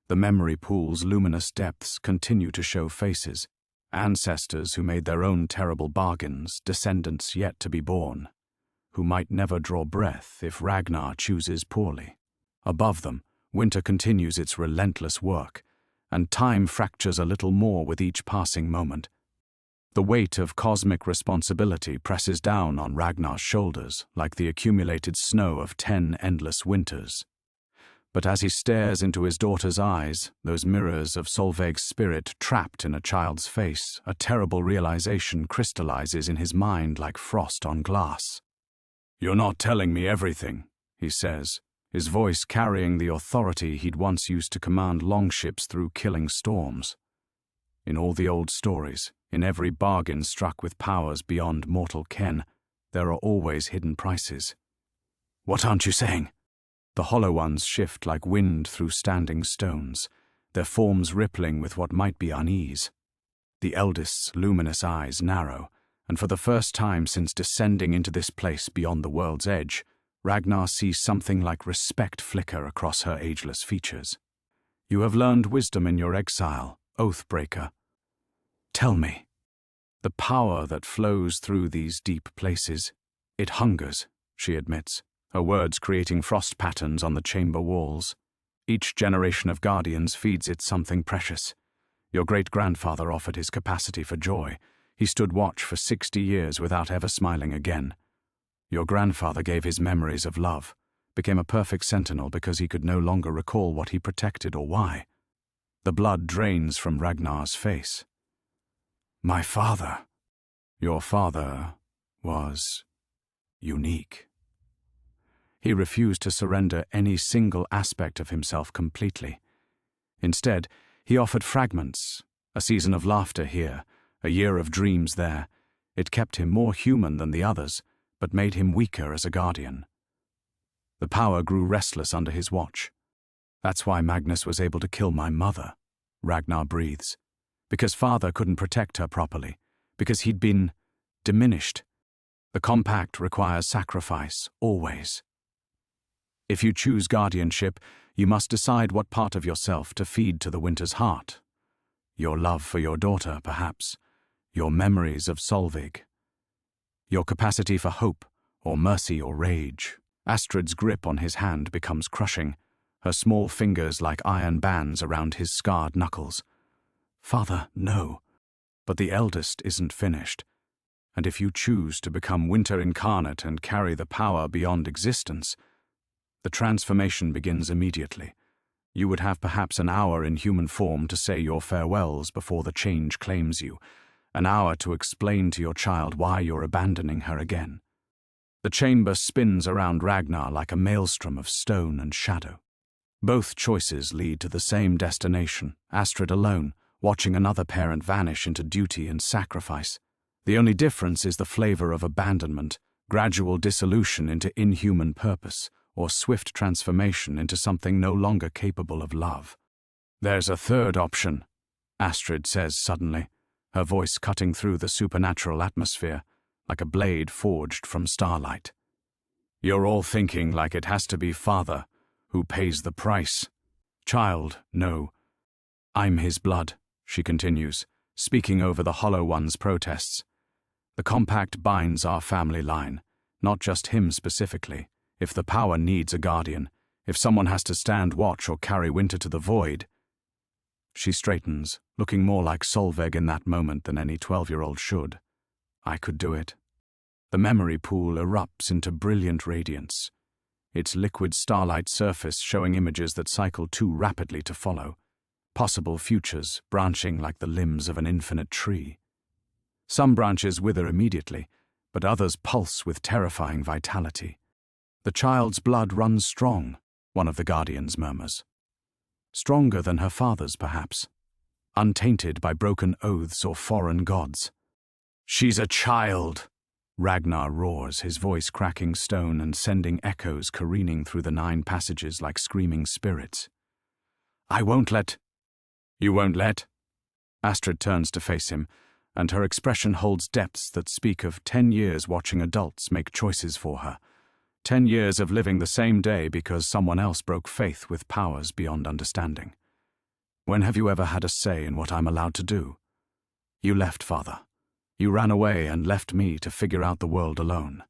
Speaker 1: The memory pool's luminous depths continue to show faces, ancestors who made their own terrible bargains, descendants yet to be born, who might never draw breath if Ragnar chooses poorly. Above them, winter continues its relentless work, and time fractures a little more with each passing moment. The weight of cosmic responsibility presses down on Ragnar's shoulders like the accumulated snow of 10 endless winters. But as he stares into his daughter's eyes, those mirrors of Solveig's spirit trapped in a child's face, a terrible realization crystallizes in his mind like frost on glass. "You're not telling me everything," he says, his voice carrying the authority he'd once used to command longships through killing storms. In all the old stories, in every bargain struck with powers beyond mortal ken, there are always hidden prices. "What aren't you saying?" The hollow ones shift like wind through standing stones, their forms rippling with what might be unease. The eldest's luminous eyes narrow, and for the first time since descending into this place beyond the world's edge, Ragnar sees something like respect flicker across her ageless features. "You have learned wisdom in your exile, Oathbreaker. Tell me." The power that flows through these deep places, it hungers, she admits, her words creating frost patterns on the chamber walls. Each generation of guardians feeds it something precious. Your great-grandfather offered his capacity for joy. He stood watch for 60 years without ever smiling again. Your grandfather gave his memories of love, became a perfect sentinel because he could no longer recall what he protected or why. The blood drains from Ragnar's face. "My father." "Your father was unique." He refused to surrender any single aspect of himself completely. Instead, he offered fragments, a season of laughter here, a year of dreams there. It kept him more human than the others, but made him weaker as a guardian. The power grew restless under his watch. "That's why Magnus was able to kill my mother," Ragnar breathes. "Because father couldn't protect her properly, because he'd been diminished. The compact requires sacrifice, always. If you choose guardianship, you must decide what part of yourself to feed to the winter's heart. Your love for your daughter, perhaps. Your memories of Solveig. Your capacity for hope, or mercy or rage." Astrid's grip on his hand becomes crushing, her small fingers like iron bands around his scarred knuckles. "Father, no. But the eldest isn't finished. And if you choose to become winter incarnate and carry the power beyond existence, the transformation begins immediately. You would have perhaps an hour in human form to say your farewells before the change claims you, an hour to explain to your child why you're abandoning her again." The chamber spins around Ragnar like a maelstrom of stone and shadow. Both choices lead to the same destination, Astrid alone, watching another parent vanish into duty and sacrifice. The only difference is the flavor of abandonment, gradual dissolution into inhuman purpose, or swift transformation into something no longer capable of love. "There's a third option," Astrid says suddenly, her voice cutting through the supernatural atmosphere, like a blade forged from starlight. "You're all thinking like it has to be father who pays the price. Child, no. I'm his blood," she continues, speaking over the hollow one's protests. "The compact binds our family line, not just him specifically. If the power needs a guardian, If someone has to stand watch or carry Winter to the void— She straightens, looking more like Solveig in that moment than any 12-year-old should. I could do it. The memory pool erupts into brilliant radiance, its liquid starlight surface showing images that cycle too rapidly to follow, possible futures branching like the limbs of an infinite tree. Some branches wither immediately, but others pulse with terrifying vitality. The child's blood runs strong, one of the guardians murmurs. Stronger than her father's, perhaps, untainted by broken oaths or foreign gods. She's a child, Ragnar roars, his voice cracking stone and sending echoes careening through the 9 passages like screaming spirits. I won't let— You won't let? Astrid turns to face him, and her expression holds depths that speak of 10 years watching adults make choices for her. 10 years of living the same day because someone else broke faith with powers beyond understanding. When have you ever had a say in what I'm allowed to do? You left, Father. You ran away and left me to figure out the world alone.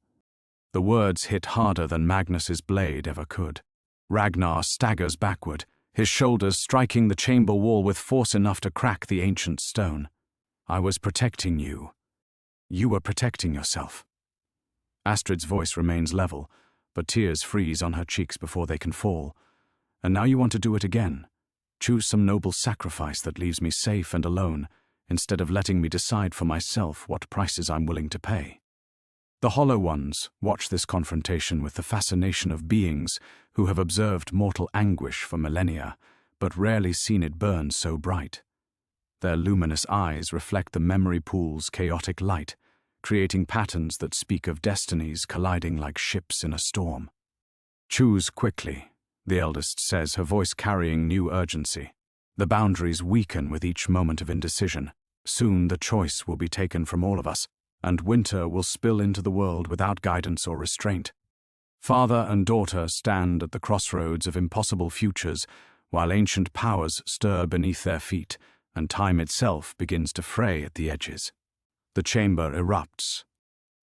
Speaker 1: The words hit harder than Magnus's blade ever could. Ragnar staggers backward, his shoulders striking the chamber wall with force enough to crack the ancient stone. I was protecting you. You were protecting yourself. Astrid's voice remains level, but tears freeze on her cheeks before they can fall. And now you want to do it again. Choose some noble sacrifice that leaves me safe and alone, instead of letting me decide for myself what prices I'm willing to pay. The Hollow Ones watch this confrontation with the fascination of beings who have observed mortal anguish for millennia, but rarely seen it burn so bright. Their luminous eyes reflect the memory pool's chaotic light, creating patterns that speak of destinies colliding like ships in a storm. Choose quickly, the eldest says, her voice carrying new urgency. The boundaries weaken with each moment of indecision. Soon the choice will be taken from all of us, and winter will spill into the world without guidance or restraint. Father and daughter stand at the crossroads of impossible futures, while ancient powers stir beneath their feet, and time itself begins to fray at the edges. The chamber erupts.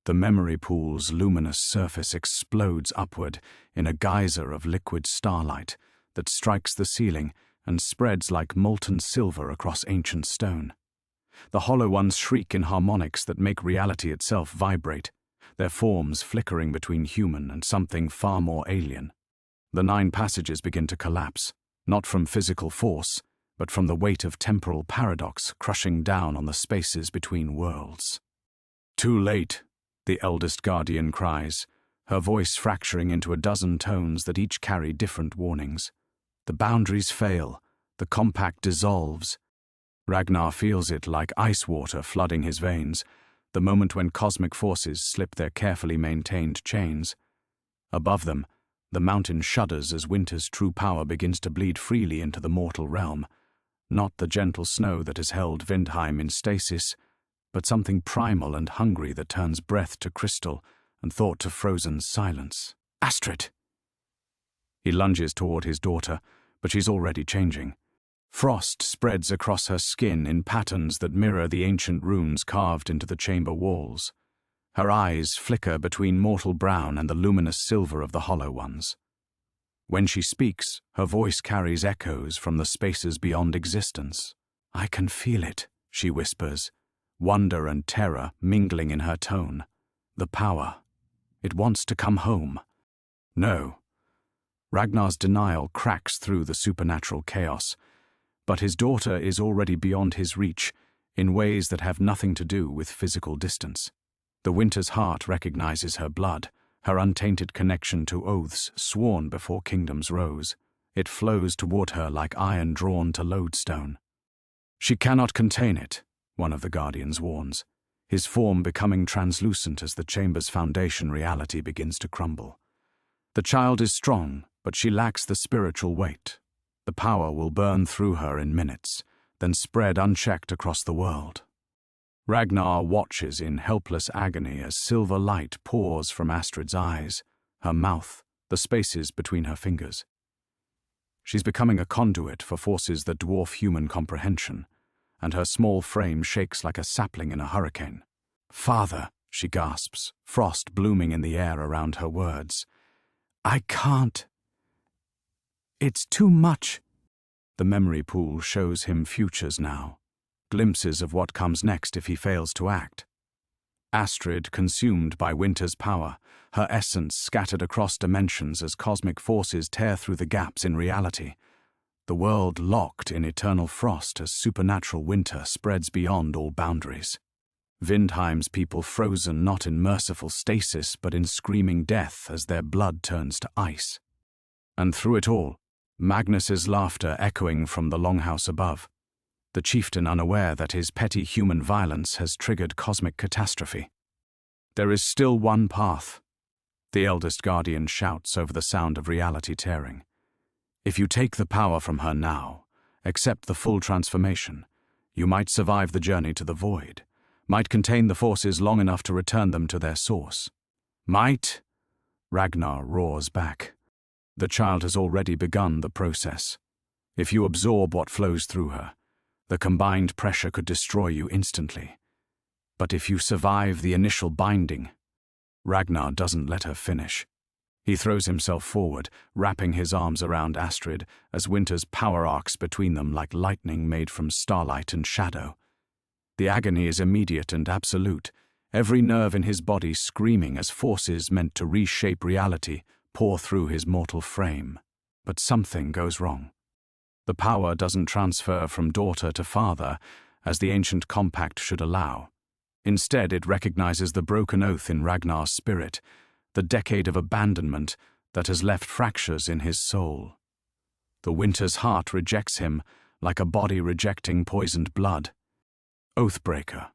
Speaker 1: The memory pool's luminous surface explodes upward in a geyser of liquid starlight that strikes the ceiling and spreads like molten silver across ancient stone. The Hollow Ones shriek in harmonics that make reality itself vibrate, their forms flickering between human and something far more alien. The 9 passages begin to collapse, not from physical force, but from the weight of temporal paradox crushing down on the spaces between worlds. Too late, the eldest guardian cries, her voice fracturing into a dozen tones that each carry different warnings. The boundaries fail, the compact dissolves. Ragnar feels it like ice water flooding his veins, the moment when cosmic forces slip their carefully maintained chains. Above them, the mountain shudders as winter's true power begins to bleed freely into the mortal realm. Not the gentle snow that has held Vindheim in stasis, but something primal and hungry that turns breath to crystal and thought to frozen silence. Astrid! He lunges toward his daughter, but she's already changing. Frost spreads across her skin in patterns that mirror the ancient runes carved into the chamber walls. Her eyes flicker between mortal brown and the luminous silver of the Hollow Ones. When she speaks, her voice carries echoes from the spaces beyond existence. I can feel it, she whispers, wonder and terror mingling in her tone. The power. It wants to come home. No. Ragnar's denial cracks through the supernatural chaos, but his daughter is already beyond his reach in ways that have nothing to do with physical distance. The Winter's heart recognizes her blood, her untainted connection to oaths sworn before kingdoms rose. It flows toward her like iron drawn to lodestone. She cannot contain it, one of the guardians warns, his form becoming translucent as the chamber's foundation reality begins to crumble. The child is strong, but she lacks the spiritual weight. The power will burn through her in minutes, then spread unchecked across the world. Ragnar watches in helpless agony as silver light pours from Astrid's eyes, her mouth, the spaces between her fingers. She's becoming a conduit for forces that dwarf human comprehension, and her small frame shakes like a sapling in a hurricane. Father, she gasps, frost blooming in the air around her words. I can't. It's too much. The memory pool shows him futures now, glimpses of what comes next if he fails to act. Astrid consumed by winter's power, her essence scattered across dimensions as cosmic forces tear through the gaps in reality. The world locked in eternal frost as supernatural winter spreads beyond all boundaries. Vindheim's people frozen not in merciful stasis but in screaming death as their blood turns to ice. And through it all, Magnus's laughter echoing from the longhouse above, the chieftain unaware that his petty human violence has triggered cosmic catastrophe. There is still one path, the eldest guardian shouts over the sound of reality tearing. If you take the power from her now, accept the full transformation, you might survive the journey to the void, might contain the forces long enough to return them to their source. Might? Ragnar roars back. The child has already begun the process. If you absorb what flows through her, the combined pressure could destroy you instantly. But if you survive the initial binding, Ragnar doesn't let her finish. He throws himself forward, wrapping his arms around Astrid as winter's power arcs between them like lightning made from starlight and shadow. The agony is immediate and absolute, every nerve in his body screaming as forces meant to reshape reality pour through his mortal frame. But something goes wrong. The power doesn't transfer from daughter to father, as the ancient compact should allow. Instead, it recognizes the broken oath in Ragnar's spirit, the decade of abandonment that has left fractures in his soul. The winter's heart rejects him like a body rejecting poisoned blood. Oathbreaker,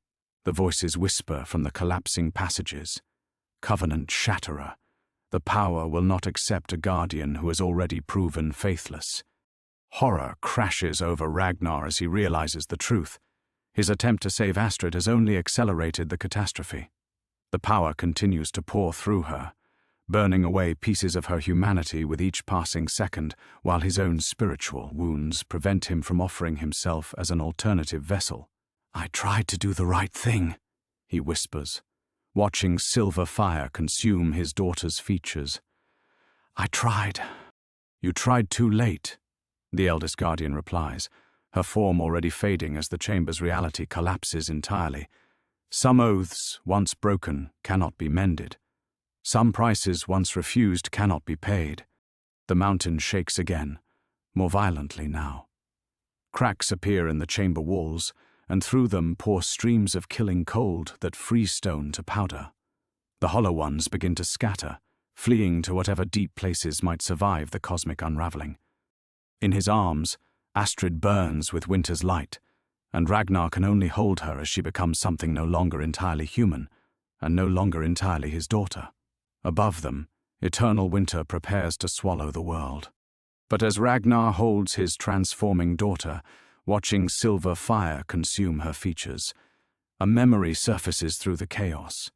Speaker 1: the voices whisper from the collapsing passages. Covenant shatterer, the power will not accept a guardian who has already proven faithless. Horror crashes over Ragnar as he realizes the truth. His attempt to save Astrid has only accelerated the catastrophe. The power continues to pour through her, burning away pieces of her humanity with each passing second, while his own spiritual wounds prevent him from offering himself as an alternative vessel. I tried to do the right thing, he whispers, watching silver fire consume his daughter's features. I tried. You tried too late, the eldest guardian replies, her form already fading as the chamber's reality collapses entirely. Some oaths, once broken, cannot be mended. Some prices, once refused, cannot be paid. The mountain shakes again, more violently now. Cracks appear in the chamber walls, and through them pour streams of killing cold that freeze stone to powder. The hollow ones begin to scatter, fleeing to whatever deep places might survive the cosmic unraveling. In his arms, Astrid burns with winter's light, and Ragnar can only hold her as she becomes something no longer entirely human, and no longer entirely his daughter. Above them, eternal winter prepares to swallow the world. But as Ragnar holds his transforming daughter, watching silver fire consume her features, a memory surfaces through the chaos.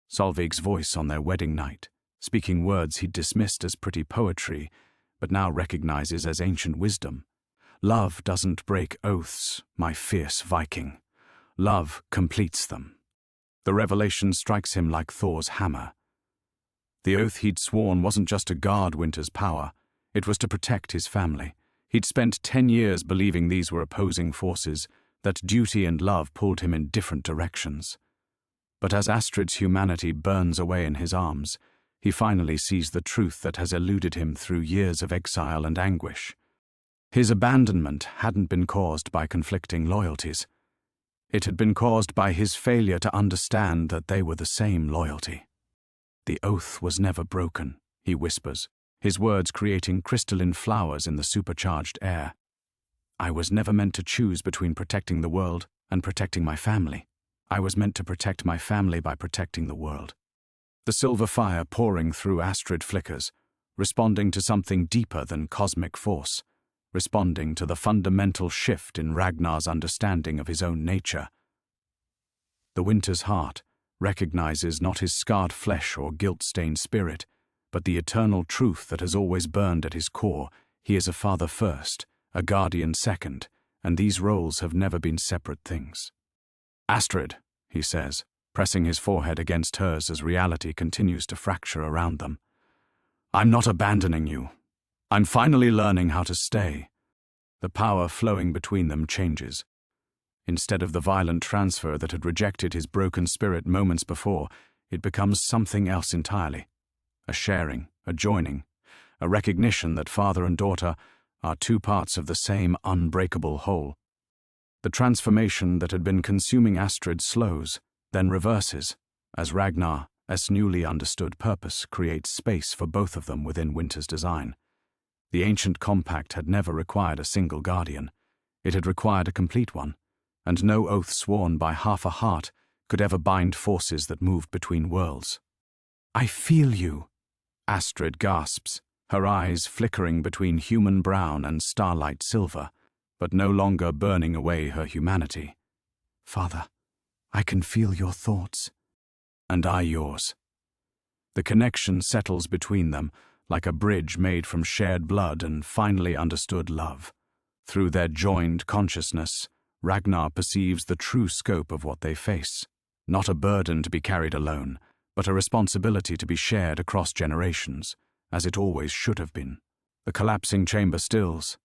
Speaker 1: Solveig's voice on their wedding night, speaking words he'd dismissed as pretty poetry, but now recognizes as ancient wisdom. Love doesn't break oaths, my fierce Viking. Love completes them. The revelation strikes him like Thor's hammer. The oath he'd sworn wasn't just to guard Winter's power, it was to protect his family. He'd spent 10 years believing these were opposing forces, that duty and love pulled him in different directions. But as Astrid's humanity burns away in his arms, he finally sees the truth that has eluded him through years of exile and anguish. His abandonment hadn't been caused by conflicting loyalties. It had been caused by his failure to understand that they were the same loyalty. The oath was never broken, he whispers, his words creating crystalline flowers in the supercharged air. I was never meant to choose between protecting the world and protecting my family. I was meant to protect my family by protecting the world. The silver fire pouring through Astrid flickers, responding to something deeper than cosmic force, responding to the fundamental shift in Ragnar's understanding of his own nature. The Winter's heart recognizes not his scarred flesh or guilt-stained spirit, but the eternal truth that has always burned at his core. He is a father first, a guardian second, and these roles have never been separate things. Astrid, he says, pressing his forehead against hers as reality continues to fracture around them. I'm not abandoning you. I'm finally learning how to stay. The power flowing between them changes. Instead of the violent transfer that had rejected his broken spirit moments before, it becomes something else entirely. A sharing, a joining, a recognition that father and daughter are two parts of the same unbreakable whole. The transformation that had been consuming Astrid slows, then reverses, as Ragnar's newly understood purpose creates space for both of them within Winter's design. The ancient compact had never required a single guardian. It had required a complete one, and no oath sworn by half a heart could ever bind forces that moved between worlds. "I feel you," Astrid gasps, her eyes flickering between human brown and starlight silver, but no longer burning away her humanity. "Father, I can feel your thoughts." "And I yours." The connection settles between them like a bridge made from shared blood and finally understood love. Through their joined consciousness, Ragnar perceives the true scope of what they face. Not a burden to be carried alone, but a responsibility to be shared across generations, as it always should have been. The collapsing chamber stills.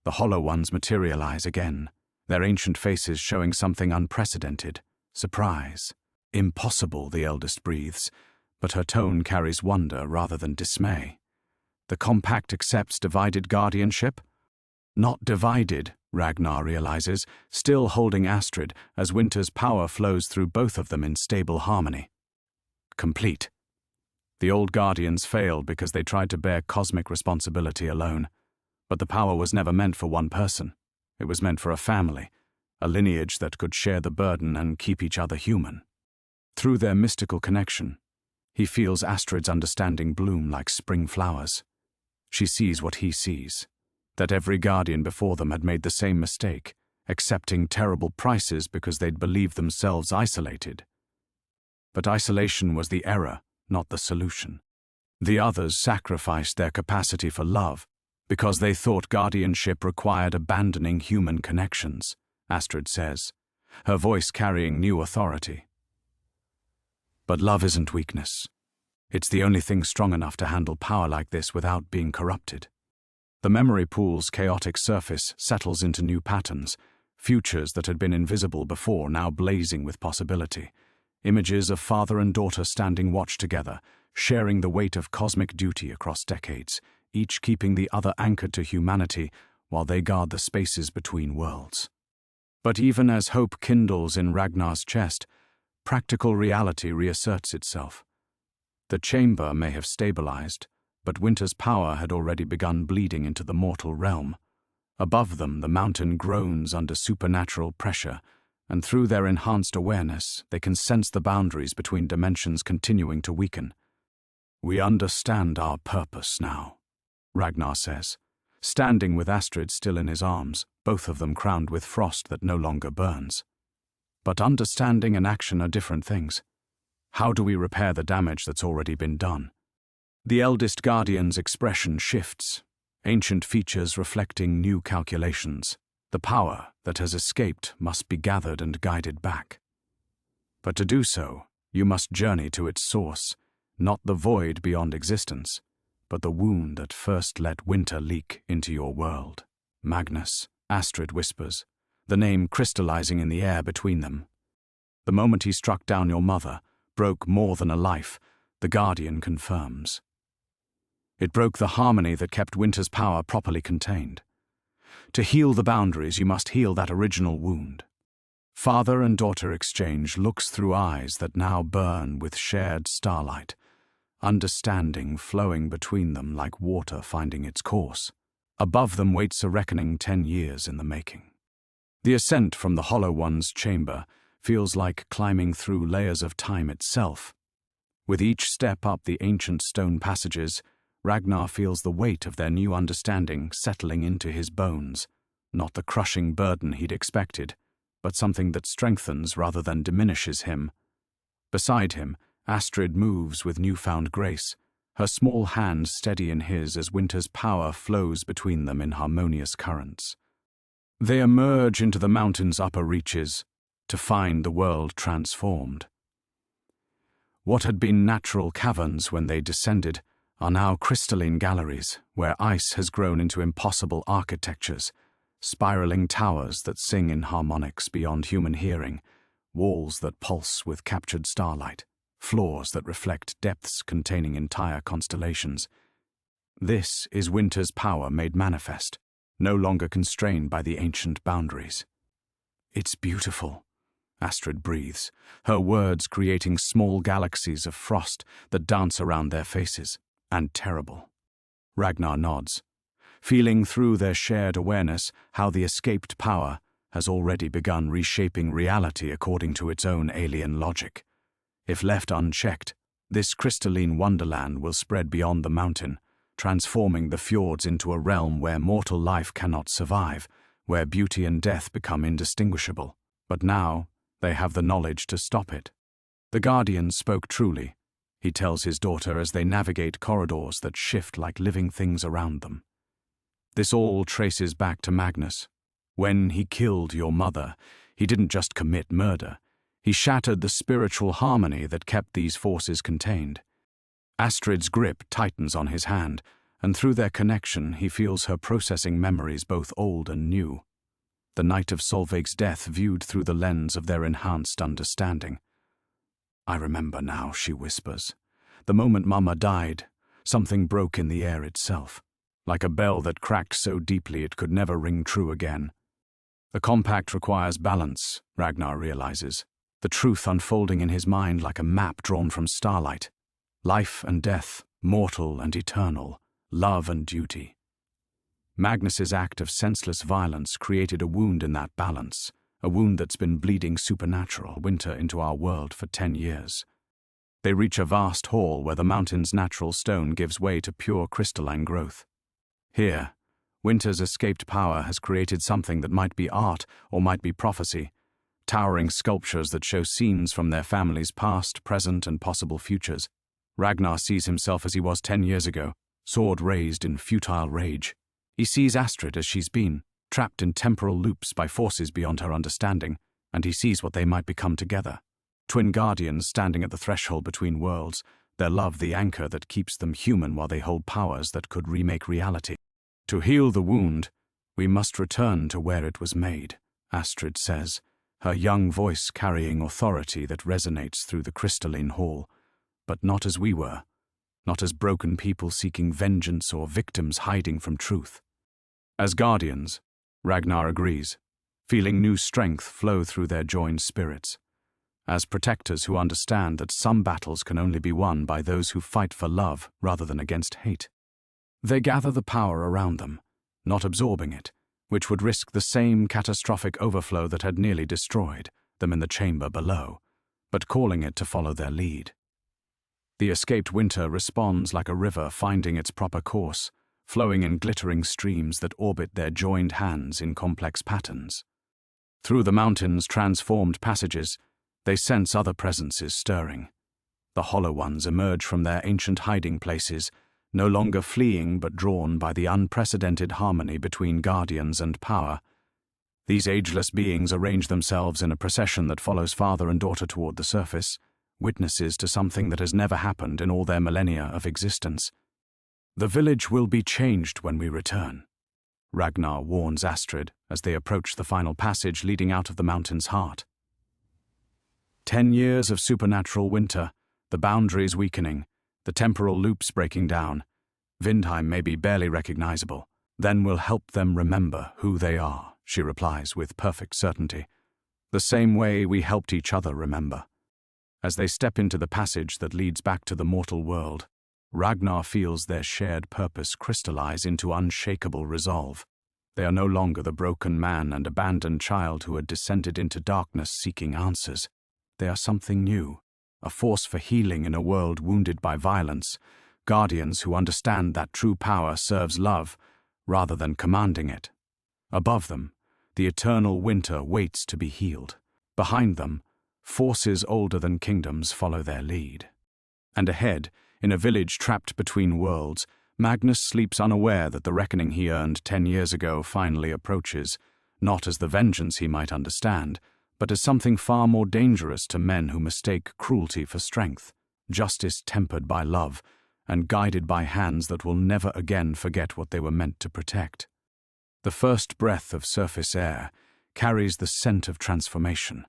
Speaker 1: The hollow ones materialize again, their ancient faces showing something unprecedented. Surprise. "Impossible," the eldest breathes, but her tone carries wonder rather than dismay. The compact accepts divided guardianship? Not divided, Ragnar realizes, still holding Astrid as Winter's power flows through both of them in stable harmony. Complete. The old guardians failed because they tried to bear cosmic responsibility alone. But the power was never meant for one person. It was meant for a family, a lineage that could share the burden and keep each other human. Through their mystical connection, he feels Astrid's understanding bloom like spring flowers. She sees what he sees, that every guardian before them had made the same mistake, accepting terrible prices because they'd believed themselves isolated. But isolation was the error, not the solution. The others sacrificed their capacity for love because they thought guardianship required abandoning human connections, Astrid says, her voice carrying new authority. But love isn't weakness. It's the only thing strong enough to handle power like this without being corrupted. The memory pool's chaotic surface settles into new patterns, futures that had been invisible before now blazing with possibility. Images of father and daughter standing watch together, sharing the weight of cosmic duty across decades, each keeping the other anchored to humanity while they guard the spaces between worlds. But even as hope kindles in Ragnar's chest, practical reality reasserts itself. The chamber may have stabilized, but Winter's power had already begun bleeding into the mortal realm. Above them, the mountain groans under supernatural pressure, and through their enhanced awareness, they can sense the boundaries between dimensions continuing to weaken. "We understand our purpose now," Ragnar says, standing with Astrid still in his arms, both of them crowned with frost that no longer burns. But understanding and action are different things. How do we repair the damage that's already been done? The eldest guardian's expression shifts, ancient features reflecting new calculations. The power that has escaped must be gathered and guided back. But to do so, you must journey to its source, not the void beyond existence, but the wound that first let winter leak into your world. "Magnus," Astrid whispers, the name crystallizing in the air between them. "The moment he struck down your mother, broke more than a life," the guardian confirms. "It broke the harmony that kept Winter's power properly contained. To heal the boundaries, you must heal that original wound." Father and daughter exchange looks through eyes that now burn with shared starlight, understanding flowing between them like water finding its course. Above them waits a reckoning 10 years in the making. The ascent from the Hollow One's chamber feels like climbing through layers of time itself. With each step up the ancient stone passages, Ragnar feels the weight of their new understanding settling into his bones, not the crushing burden he'd expected, but something that strengthens rather than diminishes him. Beside him, Astrid moves with newfound grace, her small hand steady in his as Winter's power flows between them in harmonious currents. They emerge into the mountain's upper reaches to find the world transformed. What had been natural caverns when they descended are now crystalline galleries where ice has grown into impossible architectures, spiraling towers that sing in harmonics beyond human hearing, walls that pulse with captured starlight, floors that reflect depths containing entire constellations. This is winter's power made manifest, no longer constrained by the ancient boundaries. "It's beautiful," Astrid breathes, her words creating small galaxies of frost that dance around their faces, and terrible. Ragnar nods, feeling through their shared awareness how the escaped power has already begun reshaping reality according to its own alien logic. If left unchecked, this crystalline wonderland will spread beyond the mountain, transforming the fjords into a realm where mortal life cannot survive, where beauty and death become indistinguishable. But now, they have the knowledge to stop it. The Guardian spoke truly, he tells his daughter as they navigate corridors that shift like living things around them. This all traces back to Magnus. When he killed your mother, he didn't just commit murder. He shattered the spiritual harmony that kept these forces contained. Astrid's grip tightens on his hand, and through their connection he feels her processing memories both old and new. The night of Solveig's death viewed through the lens of their enhanced understanding. "I remember now," she whispers. "The moment Mama died, something broke in the air itself, like a bell that cracked so deeply it could never ring true again." The compact requires balance, Ragnar realizes, the truth unfolding in his mind like a map drawn from starlight. Life and death, mortal and eternal, love and duty. Magnus's act of senseless violence created a wound in that balance, a wound that's been bleeding supernatural winter into our world for 10 years. They reach a vast hall where the mountain's natural stone gives way to pure crystalline growth. Here, winter's escaped power has created something that might be art or might be prophecy, towering sculptures that show scenes from their family's past, present, and possible futures. Ragnar sees himself as he was 10 years ago, sword raised in futile rage. He sees Astrid as she's been, trapped in temporal loops by forces beyond her understanding, and he sees what they might become together. Twin guardians standing at the threshold between worlds, their love the anchor that keeps them human while they hold powers that could remake reality. "To heal the wound, we must return to where it was made," Astrid says, her young voice carrying authority that resonates through the crystalline hall. "But not as we were, not as broken people seeking vengeance or victims hiding from truth. As guardians," Ragnar agrees, feeling new strength flow through their joined spirits. As protectors who understand that some battles can only be won by those who fight for love rather than against hate. They gather the power around them, not absorbing it, which would risk the same catastrophic overflow that had nearly destroyed them in the chamber below, but calling it to follow their lead. The escaped winter responds like a river finding its proper course, flowing in glittering streams that orbit their joined hands in complex patterns. Through the mountain's transformed passages, they sense other presences stirring. The hollow ones emerge from their ancient hiding places, no longer fleeing but drawn by the unprecedented harmony between guardians and power. These ageless beings arrange themselves in a procession that follows father and daughter toward the surface, witnesses to something that has never happened in all their millennia of existence. "The village will be changed when we return," Ragnar warns Astrid as they approach the final passage leading out of the mountain's heart. 10 years of supernatural winter, the boundaries weakening, the temporal loops breaking down. Vindheim may be barely recognizable. "Then we'll help them remember who they are," she replies with perfect certainty. "The same way we helped each other remember." As they step into the passage that leads back to the mortal world, Ragnar feels their shared purpose crystallize into unshakable resolve. They are no longer the broken man and abandoned child who had descended into darkness seeking answers. They are something new, a force for healing in a world wounded by violence, guardians who understand that true power serves love rather than commanding it. Above them, the eternal winter waits to be healed. Behind them, forces older than kingdoms follow their lead. And ahead, in a village trapped between worlds, Magnus sleeps unaware that the reckoning he earned 10 years ago finally approaches, not as the vengeance he might understand, but as something far more dangerous to men who mistake cruelty for strength, justice tempered by love, and guided by hands that will never again forget what they were meant to protect. The first breath of surface air carries the scent of transformation.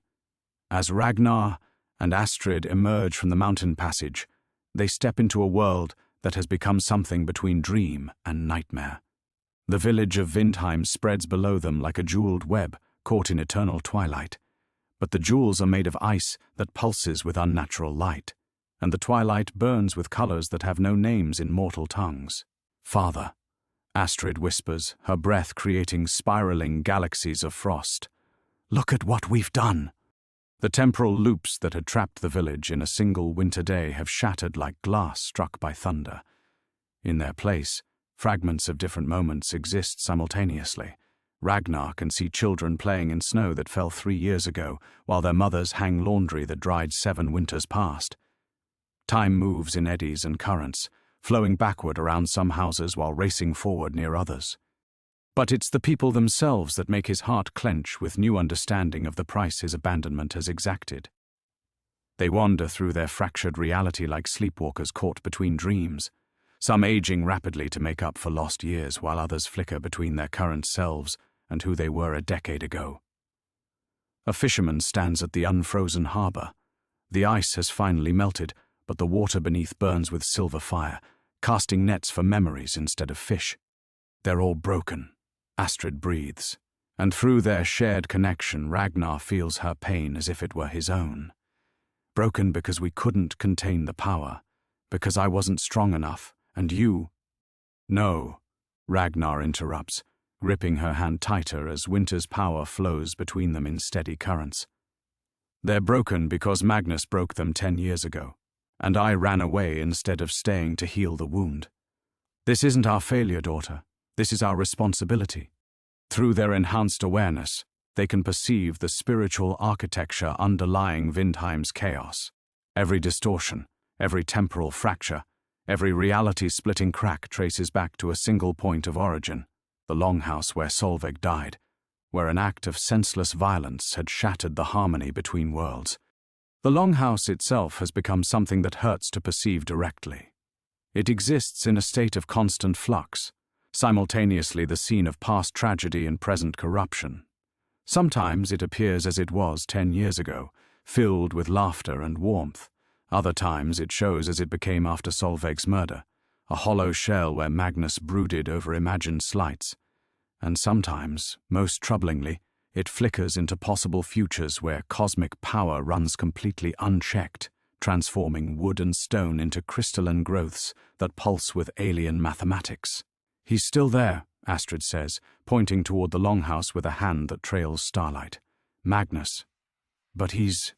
Speaker 1: As Ragnar and Astrid emerge from the mountain passage, they step into a world that has become something between dream and nightmare. The village of Vindheim spreads below them like a jeweled web caught in eternal twilight. But the jewels are made of ice that pulses with unnatural light, and the twilight burns with colors that have no names in mortal tongues. "Father," Astrid whispers, her breath creating spiraling galaxies of frost. "Look at what we've done." The temporal loops that had trapped the village in a single winter day have shattered like glass struck by thunder. In their place, fragments of different moments exist simultaneously. Ragnar can see children playing in snow that fell 3 years ago, while their mothers hang laundry that dried 7 winters past. Time moves in eddies and currents, flowing backward around some houses while racing forward near others. But it's the people themselves that make his heart clench with new understanding of the price his abandonment has exacted. They wander through their fractured reality like sleepwalkers caught between dreams, some aging rapidly to make up for lost years, while others flicker between their current selves and who they were a decade ago. A fisherman stands at the unfrozen harbor. The ice has finally melted, but the water beneath burns with silver fire, casting nets for memories instead of fish. "They're all broken," Astrid breathes, and through their shared connection, Ragnar feels her pain as if it were his own. "Broken because we couldn't contain the power, because I wasn't strong enough, and you—" "No," Ragnar interrupts, gripping her hand tighter as winter's power flows between them in steady currents. "They're broken because Magnus broke them 10 years ago, and I ran away instead of staying to heal the wound. This isn't our failure, daughter. This is our responsibility." Through their enhanced awareness, they can perceive the spiritual architecture underlying Vindheim's chaos. Every distortion, every temporal fracture, every reality-splitting crack traces back to a single point of origin, the longhouse where Solveig died, where an act of senseless violence had shattered the harmony between worlds. The longhouse itself has become something that hurts to perceive directly. It exists in a state of constant flux, simultaneously the scene of past tragedy and present corruption. Sometimes it appears as it was 10 years ago, filled with laughter and warmth. Other times it shows as it became after Solveig's murder, a hollow shell where Magnus brooded over imagined slights. And sometimes, most troublingly, it flickers into possible futures where cosmic power runs completely unchecked, transforming wood and stone into crystalline growths that pulse with alien mathematics. "He's still there," Astrid says, pointing toward the longhouse with a hand that trails starlight. "Magnus. But he's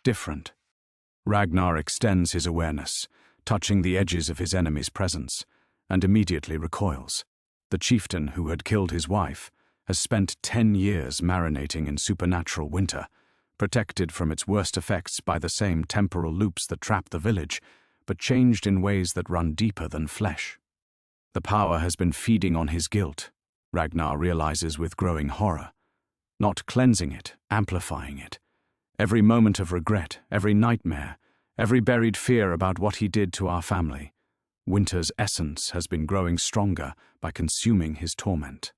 Speaker 1: different." Ragnar extends his awareness, touching the edges of his enemy's presence, and immediately recoils. The chieftain who had killed his wife has spent 10 years marinating in supernatural winter, protected from its worst effects by the same temporal loops that trap the village, but changed in ways that run deeper than flesh. The power has been feeding on his guilt, Ragnar realizes with growing horror. Not cleansing it, amplifying it. Every moment of regret, every nightmare, every buried fear about what he did to our family. Winter's essence has been growing stronger by consuming his torment.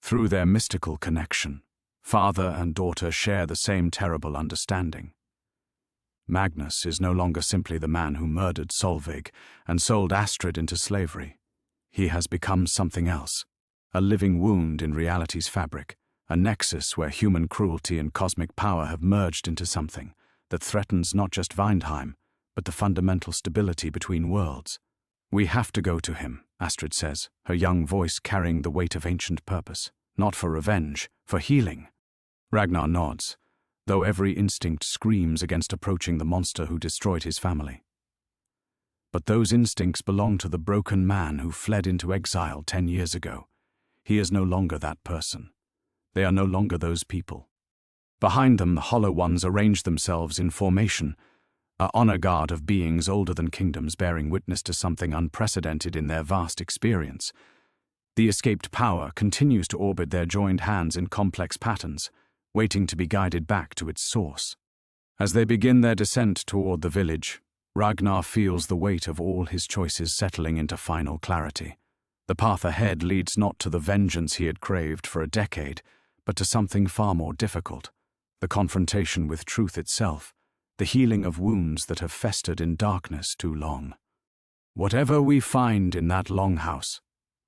Speaker 1: Through their mystical connection, father and daughter share the same terrible understanding. Magnus is no longer simply the man who murdered Solveig and sold Astrid into slavery. He has become something else, a living wound in reality's fabric, a nexus where human cruelty and cosmic power have merged into something that threatens not just Vindheim, but the fundamental stability between worlds. "We have to go to him," Astrid says, her young voice carrying the weight of ancient purpose. "Not for revenge, for healing." Ragnar nods, though every instinct screams against approaching the monster who destroyed his family. But those instincts belong to the broken man who fled into exile 10 years ago. He is no longer that person. They are no longer those people. Behind them, the Hollow Ones arrange themselves in formation, a honor guard of beings older than kingdoms bearing witness to something unprecedented in their vast experience. The escaped power continues to orbit their joined hands in complex patterns, waiting to be guided back to its source. As they begin their descent toward the village, Ragnar feels the weight of all his choices settling into final clarity. The path ahead leads not to the vengeance he had craved for a decade, but to something far more difficult: the confrontation with truth itself, the healing of wounds that have festered in darkness too long. "Whatever we find in that longhouse,"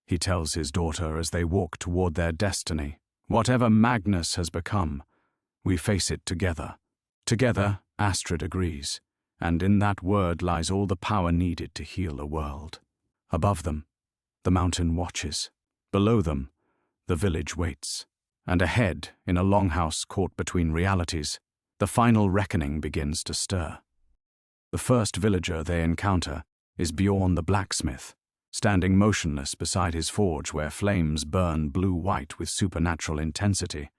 Speaker 1: he tells his daughter as they walk toward their destiny, "whatever Magnus has become, we face it together." Together, Astrid agrees, and in that word lies all the power needed to heal a world. Above them, the mountain watches. Below them, the village waits. And ahead, in a longhouse caught between realities, the final reckoning begins to stir. The first villager they encounter is Bjorn the blacksmith, standing motionless beside his forge where flames burn blue-white with supernatural intensity.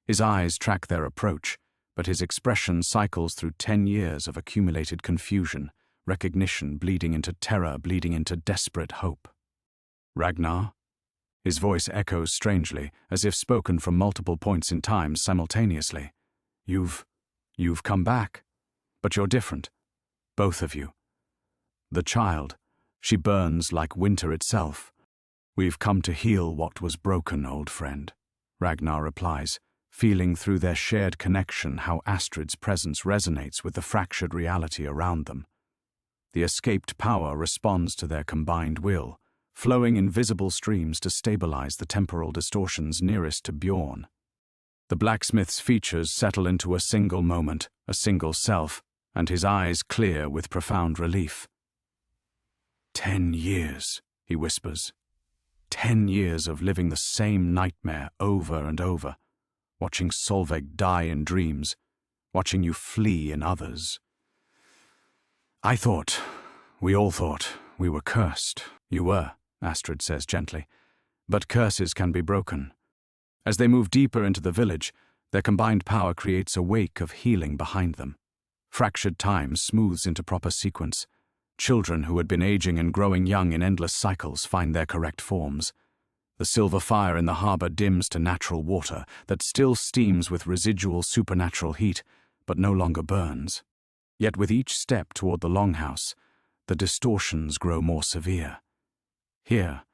Speaker 1: His eyes track their approach, but his expression cycles through 10 years of accumulated confusion, recognition bleeding into terror, bleeding into desperate hope. "Ragnar?" His voice echoes strangely, as if spoken from multiple points in time simultaneously. You've come back. But you're different. Both of you." The child, she burns like winter itself. "We've come to heal what was broken, old friend," Ragnar replies, feeling through their shared connection how Astrid's presence resonates with the fractured reality around them. The escaped power responds to their combined will, flowing in visible streams to stabilize the temporal distortions nearest to Bjorn. The blacksmith's features settle into a single moment, a single self, and his eyes clear with profound relief. 10 years, he whispers. 10 years of living the same nightmare over and over, watching Solveig die in dreams, watching you flee in others. We all thought, we were cursed." "You were," Astrid says gently, "but curses can be broken." As they move deeper into the village, their combined power creates a wake of healing behind them. Fractured time smooths into proper sequence. Children who had been aging and growing young in endless cycles find their correct forms. The silver fire in the harbor dims to natural water that still steams with residual supernatural heat, but no longer burns. Yet with each step toward the longhouse, the distortions grow more severe. Here,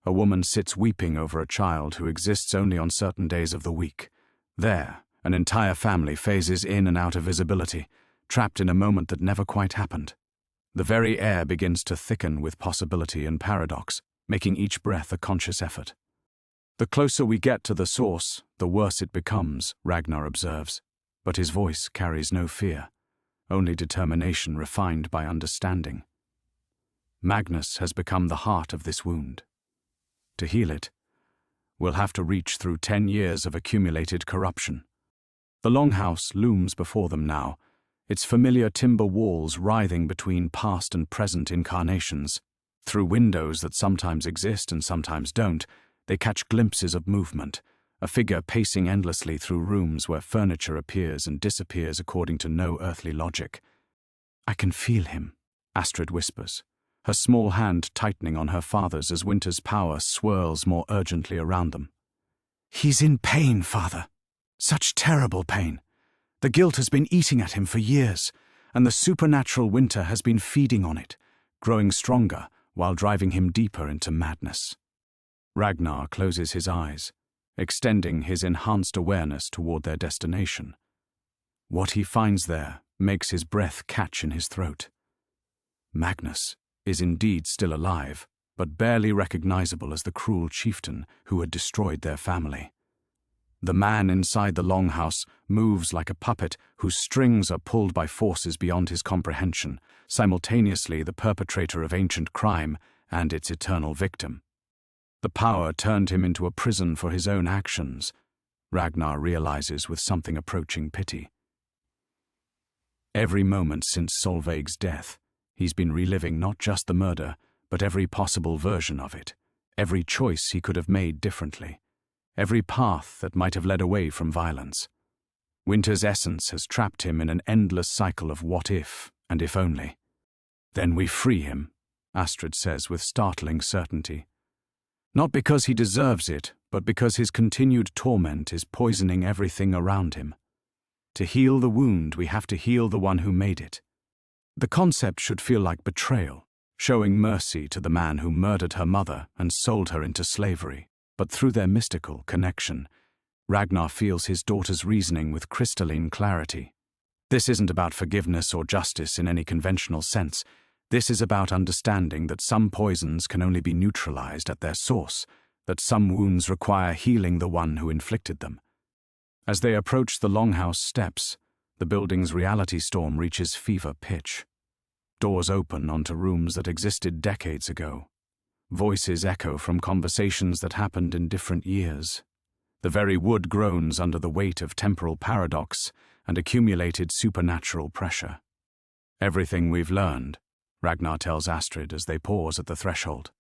Speaker 1: a woman sits weeping over a child who exists only on certain days of the week. There, an entire family phases in and out of visibility, trapped in a moment that never quite happened. The very air begins to thicken with possibility and paradox, making each breath a conscious effort. "The closer we get to the source, the worse it becomes," Ragnar observes, but his voice carries no fear, only determination refined by understanding. Magnus has become the heart of this wound. To heal it, we'll have to reach through 10 years of accumulated corruption. The longhouse looms before them now, its familiar timber walls writhing between past and present incarnations. Through windows that sometimes exist and sometimes don't, they catch glimpses of movement, a figure pacing endlessly through rooms where furniture appears and disappears according to no earthly logic. "I can feel him," Astrid whispers, her small hand tightening on her father's as winter's power swirls more urgently around them. "He's in pain, father. Such terrible pain. The guilt has been eating at him for years, and the supernatural winter has been feeding on it, growing stronger while driving him deeper into madness." Ragnar closes his eyes, extending his enhanced awareness toward their destination. What he finds there makes his breath catch in his throat. Magnus is indeed still alive, but barely recognizable as the cruel chieftain who had destroyed their family. The man inside the longhouse moves like a puppet whose strings are pulled by forces beyond his comprehension, simultaneously the perpetrator of ancient crime and its eternal victim. The power turned him into a prison for his own actions, Ragnar realizes with something approaching pity. Every moment since Solveig's death, he's been reliving not just the murder, but every possible version of it, every choice he could have made differently, every path that might have led away from violence. Winter's essence has trapped him in an endless cycle of what if and if only. "Then we free him," Astrid says with startling certainty. Not because he deserves it, but because his continued torment is poisoning everything around him. To heal the wound, we have to heal the one who made it. The concept should feel like betrayal, showing mercy to the man who murdered her mother and sold her into slavery. But through their mystical connection, Ragnar feels his daughter's reasoning with crystalline clarity. This isn't about forgiveness or justice in any conventional sense. This is about understanding that some poisons can only be neutralized at their source, that some wounds require healing the one who inflicted them. As they approach the longhouse steps, the building's reality storm reaches fever pitch. Doors open onto rooms that existed decades ago. Voices echo from conversations that happened in different years. The very wood groans under the weight of temporal paradox and accumulated supernatural pressure. Everything we've learned, Ragnar tells Astrid as they pause at the threshold.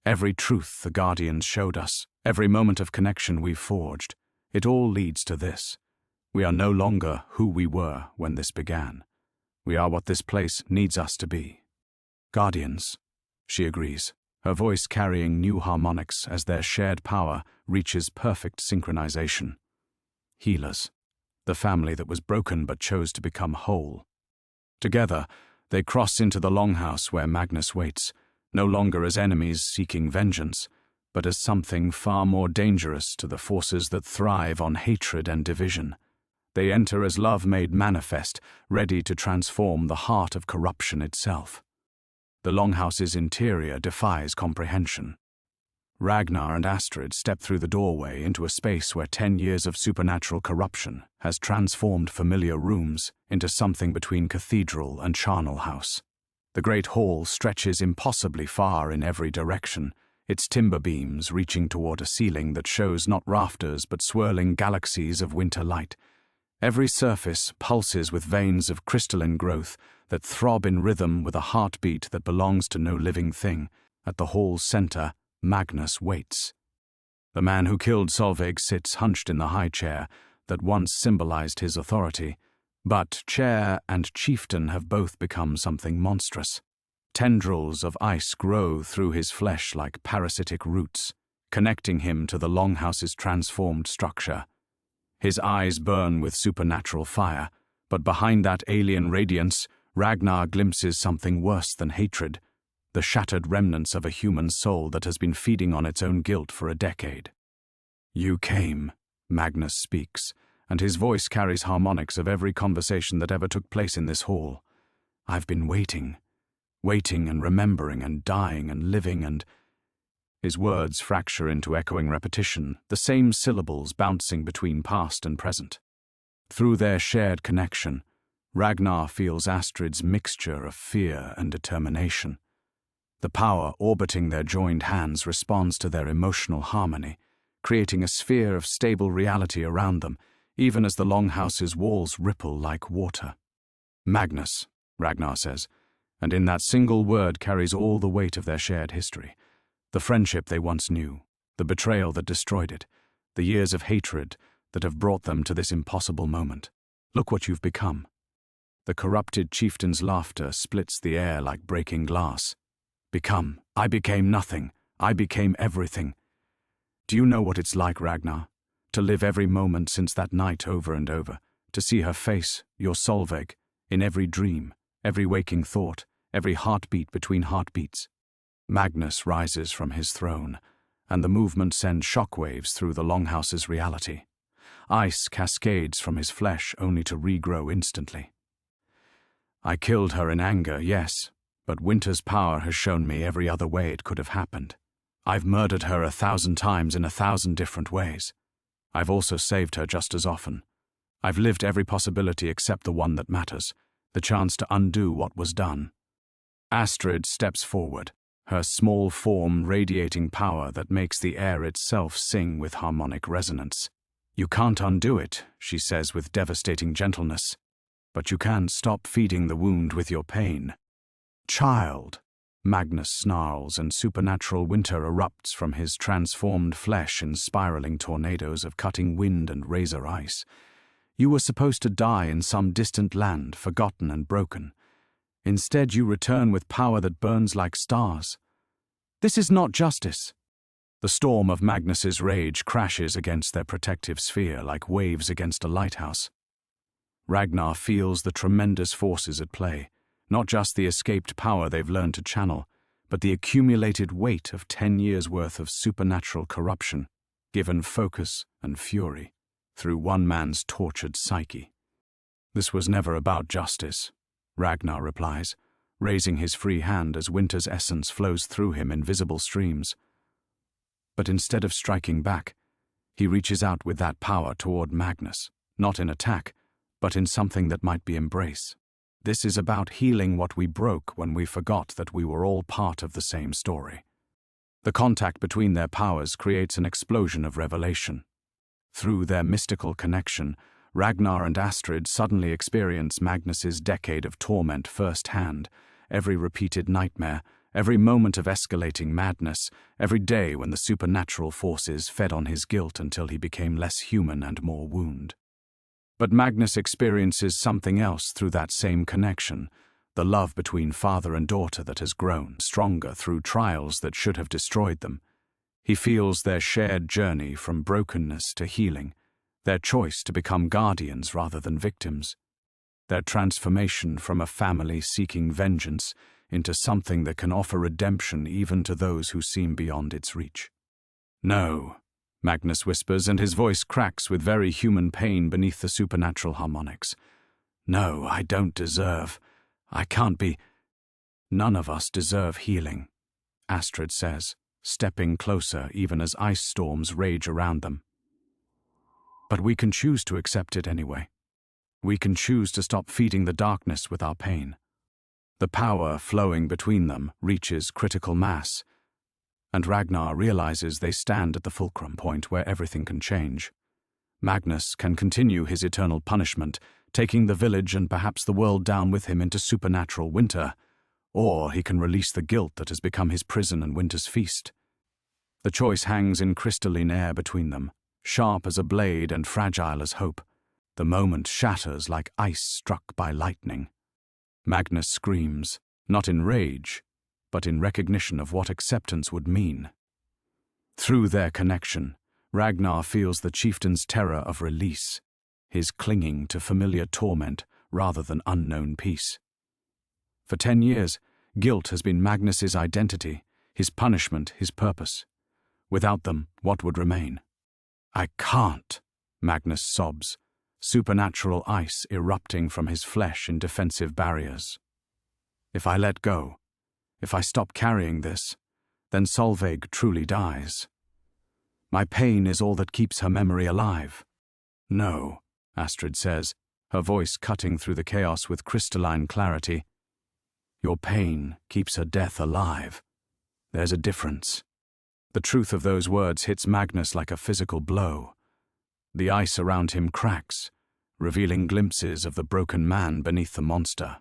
Speaker 1: Every truth the Guardians showed us, every moment of connection we've forged, it all leads to this. We are no longer who we were when this began. We are what this place needs us to be. Guardians, she agrees, her voice carrying new harmonics as their shared power reaches perfect synchronization. Healers, the family that was broken but chose to become whole. Together, they cross into the longhouse where Magnus waits, no longer as enemies seeking vengeance, but as something far more dangerous to the forces that thrive on hatred and division. They enter as love made manifest, ready to transform the heart of corruption itself. The longhouse's interior defies comprehension. Ragnar and Astrid step through the doorway into a space where 10 years of supernatural corruption has transformed familiar rooms into something between cathedral and charnel house. The great hall stretches impossibly far in every direction, its timber beams reaching toward a ceiling that shows not rafters but swirling galaxies of winter light. Every surface pulses with veins of crystalline growth that throb in rhythm with a heartbeat that belongs to no living thing. At the hall's center, Magnus waits. The man who killed Solveig sits hunched in the high chair that once symbolized his authority, but chair and chieftain have both become something monstrous. Tendrils of ice grow through his flesh like parasitic roots, connecting him to the longhouse's transformed structure. His eyes burn with supernatural fire, but behind that alien radiance, Ragnar glimpses something worse than hatred, the shattered remnants of a human soul that has been feeding on its own guilt for a decade. "You came," Magnus speaks, and his voice carries harmonics of every conversation that ever took place in this hall. "I've been waiting and remembering and dying and living and—" His words fracture into echoing repetition, the same syllables bouncing between past and present. Through their shared connection, Ragnar feels Astrid's mixture of fear and determination. The power orbiting their joined hands responds to their emotional harmony, creating a sphere of stable reality around them, even as the longhouse's walls ripple like water. "Magnus," Ragnar says, and in that single word carries all the weight of their shared history. The friendship they once knew, the betrayal that destroyed it, the years of hatred that have brought them to this impossible moment. Look what you've become. The corrupted chieftain's laughter splits the air like breaking glass. Become. I became nothing. I became everything. Do you know what it's like, Ragnar? To live every moment since that night over and over, to see her face, your Solveig, in every dream, every waking thought, every heartbeat between heartbeats. Magnus rises from his throne, and the movement sends shockwaves through the longhouse's reality. Ice cascades from his flesh only to regrow instantly. I killed her in anger, yes, but winter's power has shown me every other way it could have happened. I've murdered her 1,000 times in 1,000 different ways. I've also saved her just as often. I've lived every possibility except the one that matters, the chance to undo what was done. Astrid steps forward, her small form radiating power that makes the air itself sing with harmonic resonance. "You can't undo it," she says with devastating gentleness, "but you can stop feeding the wound with your pain." "Child," Magnus snarls, and supernatural winter erupts from his transformed flesh in spiraling tornadoes of cutting wind and razor ice. "You were supposed to die in some distant land, forgotten and broken. Instead, you return with power that burns like stars. This is not justice." The storm of Magnus's rage crashes against their protective sphere like waves against a lighthouse. Ragnar feels the tremendous forces at play, Not just the escaped power they've learned to channel, but the accumulated weight of 10 years' worth of supernatural corruption, given focus and fury, through one man's tortured psyche. This was never about justice, Ragnar replies, raising his free hand as winter's essence flows through him in visible streams. But instead of striking back, he reaches out with that power toward Magnus, not in attack, but in something that might be embrace. This is about healing what we broke when we forgot that we were all part of the same story. The contact between their powers creates an explosion of revelation. Through their mystical connection, Ragnar and Astrid suddenly experience Magnus's decade of torment firsthand, every repeated nightmare, every moment of escalating madness, every day when the supernatural forces fed on his guilt until he became less human and more wound. But Magnus experiences something else through that same connection, the love between father and daughter that has grown stronger through trials that should have destroyed them. He feels their shared journey from brokenness to healing, their choice to become guardians rather than victims, their transformation from a family seeking vengeance into something that can offer redemption even to those who seem beyond its reach. "No," Magnus whispers, and his voice cracks with very human pain beneath the supernatural harmonics. "No, I don't deserve. I can't be." "None of us deserve healing," Astrid says, stepping closer even as ice storms rage around them. "But we can choose to accept it anyway. We can choose to stop feeding the darkness with our pain." The power flowing between them reaches critical mass, and Ragnar realizes they stand at the fulcrum point where everything can change. Magnus can continue his eternal punishment, taking the village and perhaps the world down with him into supernatural winter, or he can release the guilt that has become his prison and winter's feast. The choice hangs in crystalline air between them, sharp as a blade and fragile as hope. The moment shatters like ice struck by lightning. Magnus screams, not in rage, but in recognition of what acceptance would mean. Through their connection, Ragnar feels the chieftain's terror of release, his clinging to familiar torment rather than unknown peace. For 10 years, guilt has been Magnus's identity, his punishment, his purpose. Without them, what would remain? "I can't," Magnus sobs, supernatural ice erupting from his flesh in defensive barriers. "If I let go, if I stop carrying this, then Solveig truly dies. My pain is all that keeps her memory alive." "No," Astrid says, her voice cutting through the chaos with crystalline clarity. "Your pain keeps her death alive. There's a difference." The truth of those words hits Magnus like a physical blow. The ice around him cracks, revealing glimpses of the broken man beneath the monster.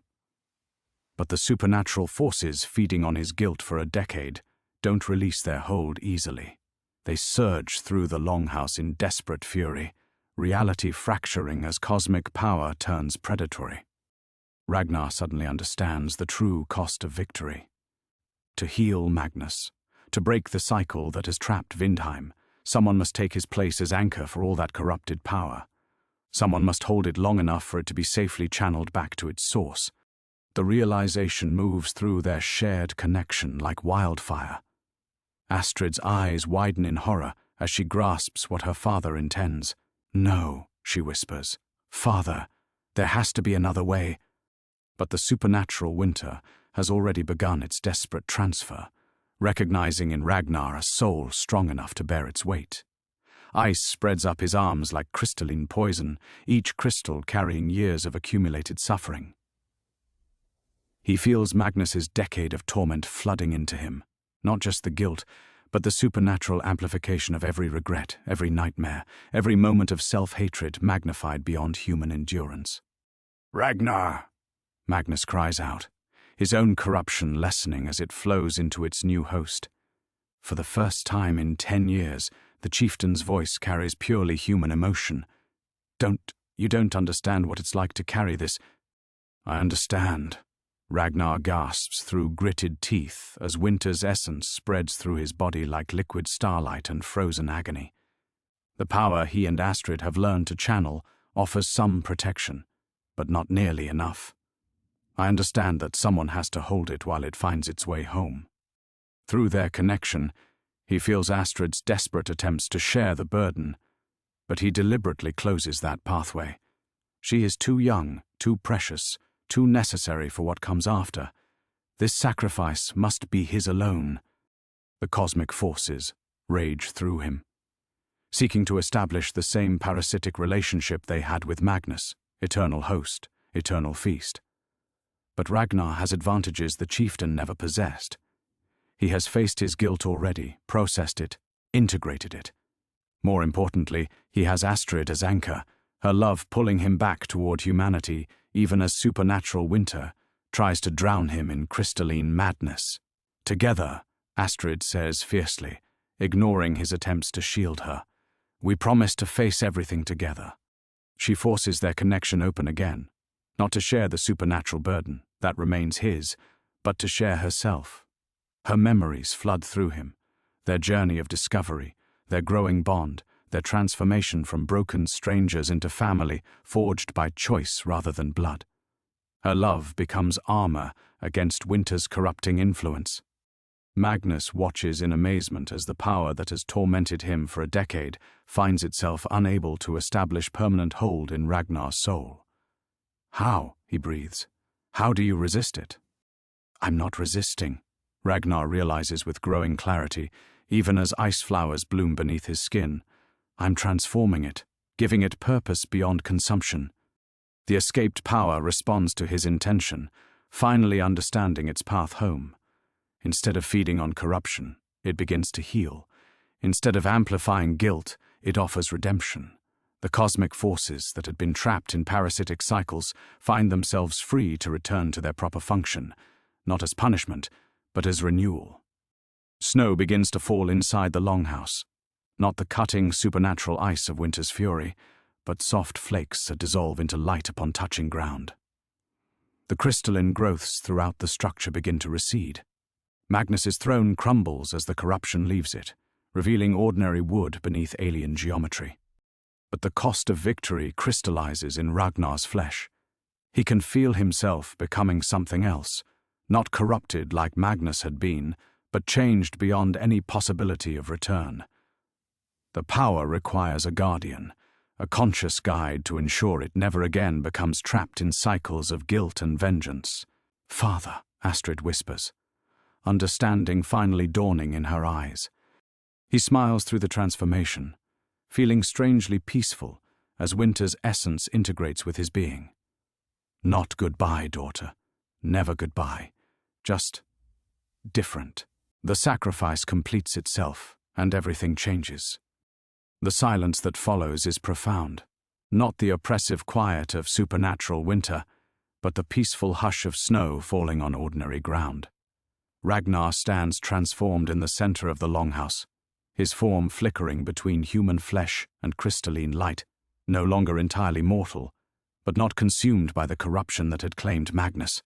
Speaker 1: But the supernatural forces feeding on his guilt for a decade don't release their hold easily. They surge through the longhouse in desperate fury, reality fracturing as cosmic power turns predatory. Ragnar suddenly understands the true cost of victory. To heal Magnus, to break the cycle that has trapped Vindheim, someone must take his place as anchor for all that corrupted power. Someone must hold it long enough for it to be safely channeled back to its source. The realization moves through their shared connection like wildfire. Astrid's eyes widen in horror as she grasps what her father intends. "No," she whispers. "Father, there has to be another way." But the supernatural winter has already begun its desperate transfer, recognizing in Ragnar a soul strong enough to bear its weight. Ice spreads up his arms like crystalline poison, each crystal carrying years of accumulated suffering. He feels Magnus's decade of torment flooding into him, not just the guilt, but the supernatural amplification of every regret, every nightmare, every moment of self-hatred magnified beyond human endurance. "Ragnar!" Magnus cries out, his own corruption lessening as it flows into its new host. For the first time in 10 years, the chieftain's voice carries purely human emotion. You don't understand what it's like to carry this." "I understand," Ragnar gasps through gritted teeth as winter's essence spreads through his body like liquid starlight and frozen agony. The power he and Astrid have learned to channel offers some protection, but not nearly enough. I understand that someone has to hold it while it finds its way home. Through their connection, he feels Astrid's desperate attempts to share the burden, but he deliberately closes that pathway. She is too young, too precious, too necessary for what comes after. This sacrifice must be his alone. The cosmic forces rage through him, seeking to establish the same parasitic relationship they had with Magnus, eternal host, eternal feast. But Ragnar has advantages the chieftain never possessed. He has faced his guilt already, processed it, integrated it. More importantly, he has Astrid as anchor, her love pulling him back toward humanity, even as supernatural winter tries to drown him in crystalline madness. Together, Astrid says fiercely, ignoring his attempts to shield her, we promise to face everything together. She forces their connection open again, not to share the supernatural burden that remains his, but to share herself. Her memories flood through him, their journey of discovery, their growing bond, their transformation from broken strangers into family forged by choice rather than blood. Her love becomes armor against winter's corrupting influence. Magnus watches in amazement as the power that has tormented him for a decade finds itself unable to establish permanent hold in Ragnar's soul. How, he breathes, how do you resist it? I'm not resisting, Ragnar realizes with growing clarity, even as ice flowers bloom beneath his skin. I'm transforming it, giving it purpose beyond consumption. The escaped power responds to his intention, finally understanding its path home. Instead of feeding on corruption, it begins to heal. Instead of amplifying guilt, it offers redemption. The cosmic forces that had been trapped in parasitic cycles find themselves free to return to their proper function, not as punishment, but as renewal. Snow begins to fall inside the longhouse, not the cutting supernatural ice of winter's fury, but soft flakes that dissolve into light upon touching ground. The crystalline growths throughout the structure begin to recede. Magnus's throne crumbles as the corruption leaves it, revealing ordinary wood beneath alien geometry. But the cost of victory crystallizes in Ragnar's flesh. He can feel himself becoming something else, not corrupted like Magnus had been, but changed beyond any possibility of return. The power requires a guardian, a conscious guide to ensure it never again becomes trapped in cycles of guilt and vengeance. Father, Astrid whispers, understanding finally dawning in her eyes. He smiles through the transformation, feeling strangely peaceful as winter's essence integrates with his being. Not goodbye, daughter. Never goodbye. Just different. The sacrifice completes itself, and everything changes. The silence that follows is profound, not the oppressive quiet of supernatural winter, but the peaceful hush of snow falling on ordinary ground. Ragnar stands transformed in the center of the longhouse, his form flickering between human flesh and crystalline light, no longer entirely mortal, but not consumed by the corruption that had claimed Magnus.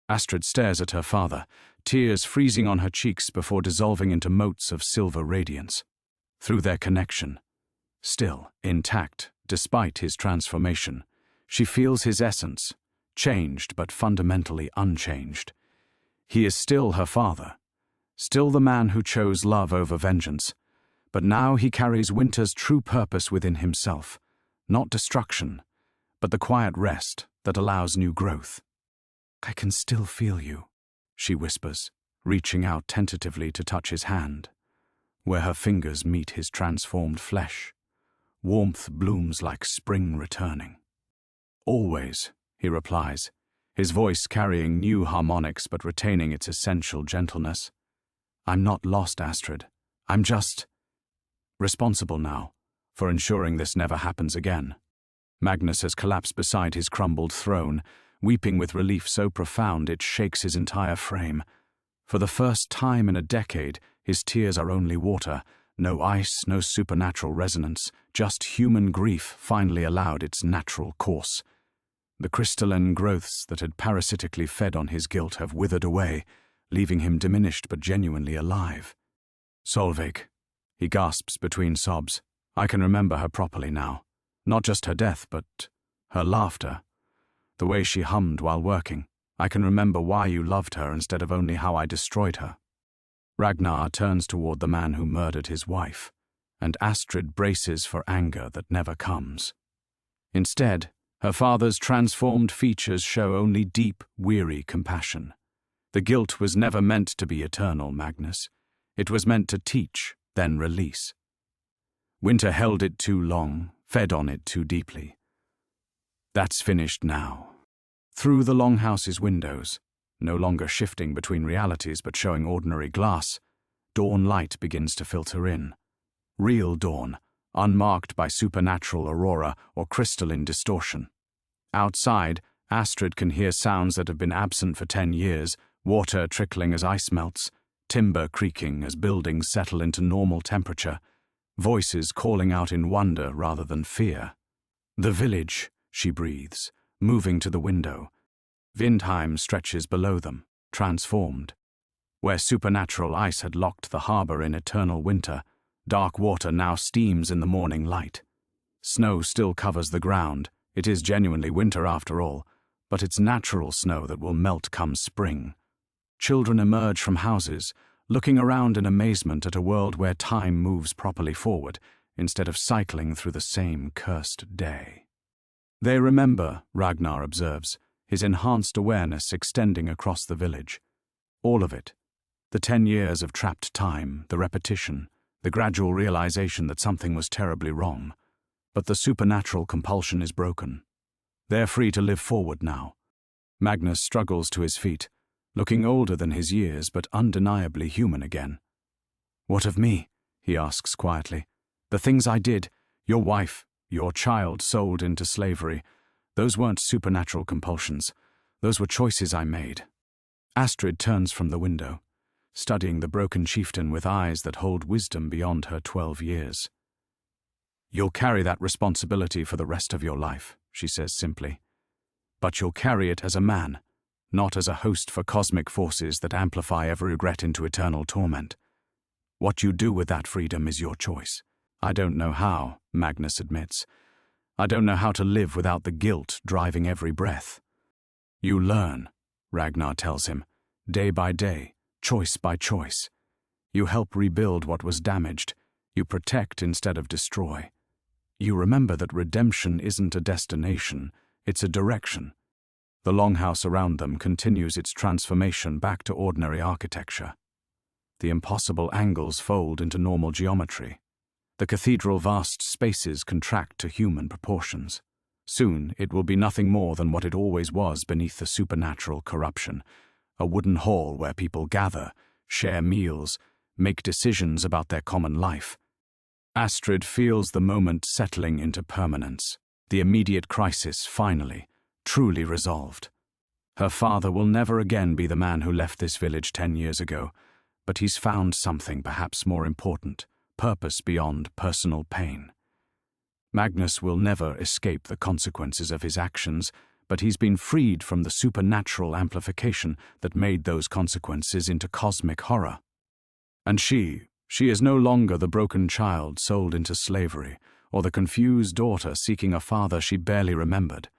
Speaker 1: Astrid stares at her father, tears freezing on her cheeks before dissolving into motes of silver radiance. Through their connection, still intact despite his transformation, she feels his essence, changed but fundamentally unchanged. He is still her father, still the man who chose love over vengeance, but now he carries winter's true purpose within himself, not destruction, but the quiet rest that allows new growth. I can still feel you, she whispers, reaching out tentatively to touch his hand. Where her fingers meet his transformed flesh, warmth blooms like spring returning. Always, he replies, his voice carrying new harmonics but retaining its essential gentleness. I'm not lost, Astrid. I'm just responsible now for ensuring this never happens again. Magnus has collapsed beside his crumbled throne, weeping with relief so profound it shakes his entire frame. For the first time in a decade, his tears are only water, no ice, no supernatural resonance, just human grief finally allowed its natural course. The crystalline growths that had parasitically fed on his guilt have withered away, leaving him diminished but genuinely alive. Solveig, he gasps between sobs. I can remember her properly now. Not just her death, but her laughter, the way she hummed while working, I can remember why you loved her instead of only how I destroyed her." Ragnar turns toward the man who murdered his wife, and Astrid braces for anger that never comes. Instead, her father's transformed features show only deep, weary compassion. The guilt was never meant to be eternal, Magnus. It was meant to teach, then release. Winter held it too long, fed on it too deeply. That's finished now. Through the longhouse's windows, no longer shifting between realities but showing ordinary glass, dawn light begins to filter in. Real dawn, unmarked by supernatural aurora or crystalline distortion. Outside, Astrid can hear sounds that have been absent for 10 years, water trickling as ice melts, timber creaking as buildings settle into normal temperature, voices calling out in wonder rather than fear. "The village," she breathes, moving to the window. Vindheim stretches below them, transformed. Where supernatural ice had locked the harbor in eternal winter, dark water now steams in the morning light. Snow still covers the ground. It is genuinely winter after all, but it's natural snow that will melt come spring. Children emerge from houses, looking around in amazement at a world where time moves properly forward, instead of cycling through the same cursed day. They remember, Ragnar observes, his enhanced awareness extending across the village. All of it. The 10 years of trapped time, the repetition, the gradual realization that something was terribly wrong. But the supernatural compulsion is broken. They're free to live forward now. Magnus struggles to his feet, looking older than his years but undeniably human again. "What of me?" he asks quietly. "The things I did, your wife, your child sold into slavery, those weren't supernatural compulsions. Those were choices I made." Astrid turns from the window, studying the broken chieftain with eyes that hold wisdom beyond her 12 years. "You'll carry that responsibility for the rest of your life," she says simply. "But you'll carry it as a man, not as a host for cosmic forces that amplify every regret into eternal torment. What you do with that freedom is your choice. I don't know how," Magnus admits. "I don't know how to live without the guilt driving every breath." "You learn," Ragnar tells him, "day by day, choice by choice. You help rebuild what was damaged. You protect instead of destroy. You remember that redemption isn't a destination, it's a direction." The longhouse around them continues its transformation back to ordinary architecture. The impossible angles fold into normal geometry. The cathedral vast spaces contract to human proportions. Soon it will be nothing more than what it always was beneath the supernatural corruption, a wooden hall where people gather, share meals, make decisions about their common life. Astrid feels the moment settling into permanence, the immediate crisis finally, truly resolved. Her father will never again be the man who left this village 10 years ago, but he's found something perhaps more important, purpose beyond personal pain. Magnus will never escape the consequences of his actions, but he's been freed from the supernatural amplification that made those consequences into cosmic horror. And she is no longer the broken child sold into slavery, or the confused daughter seeking a father she barely remembered.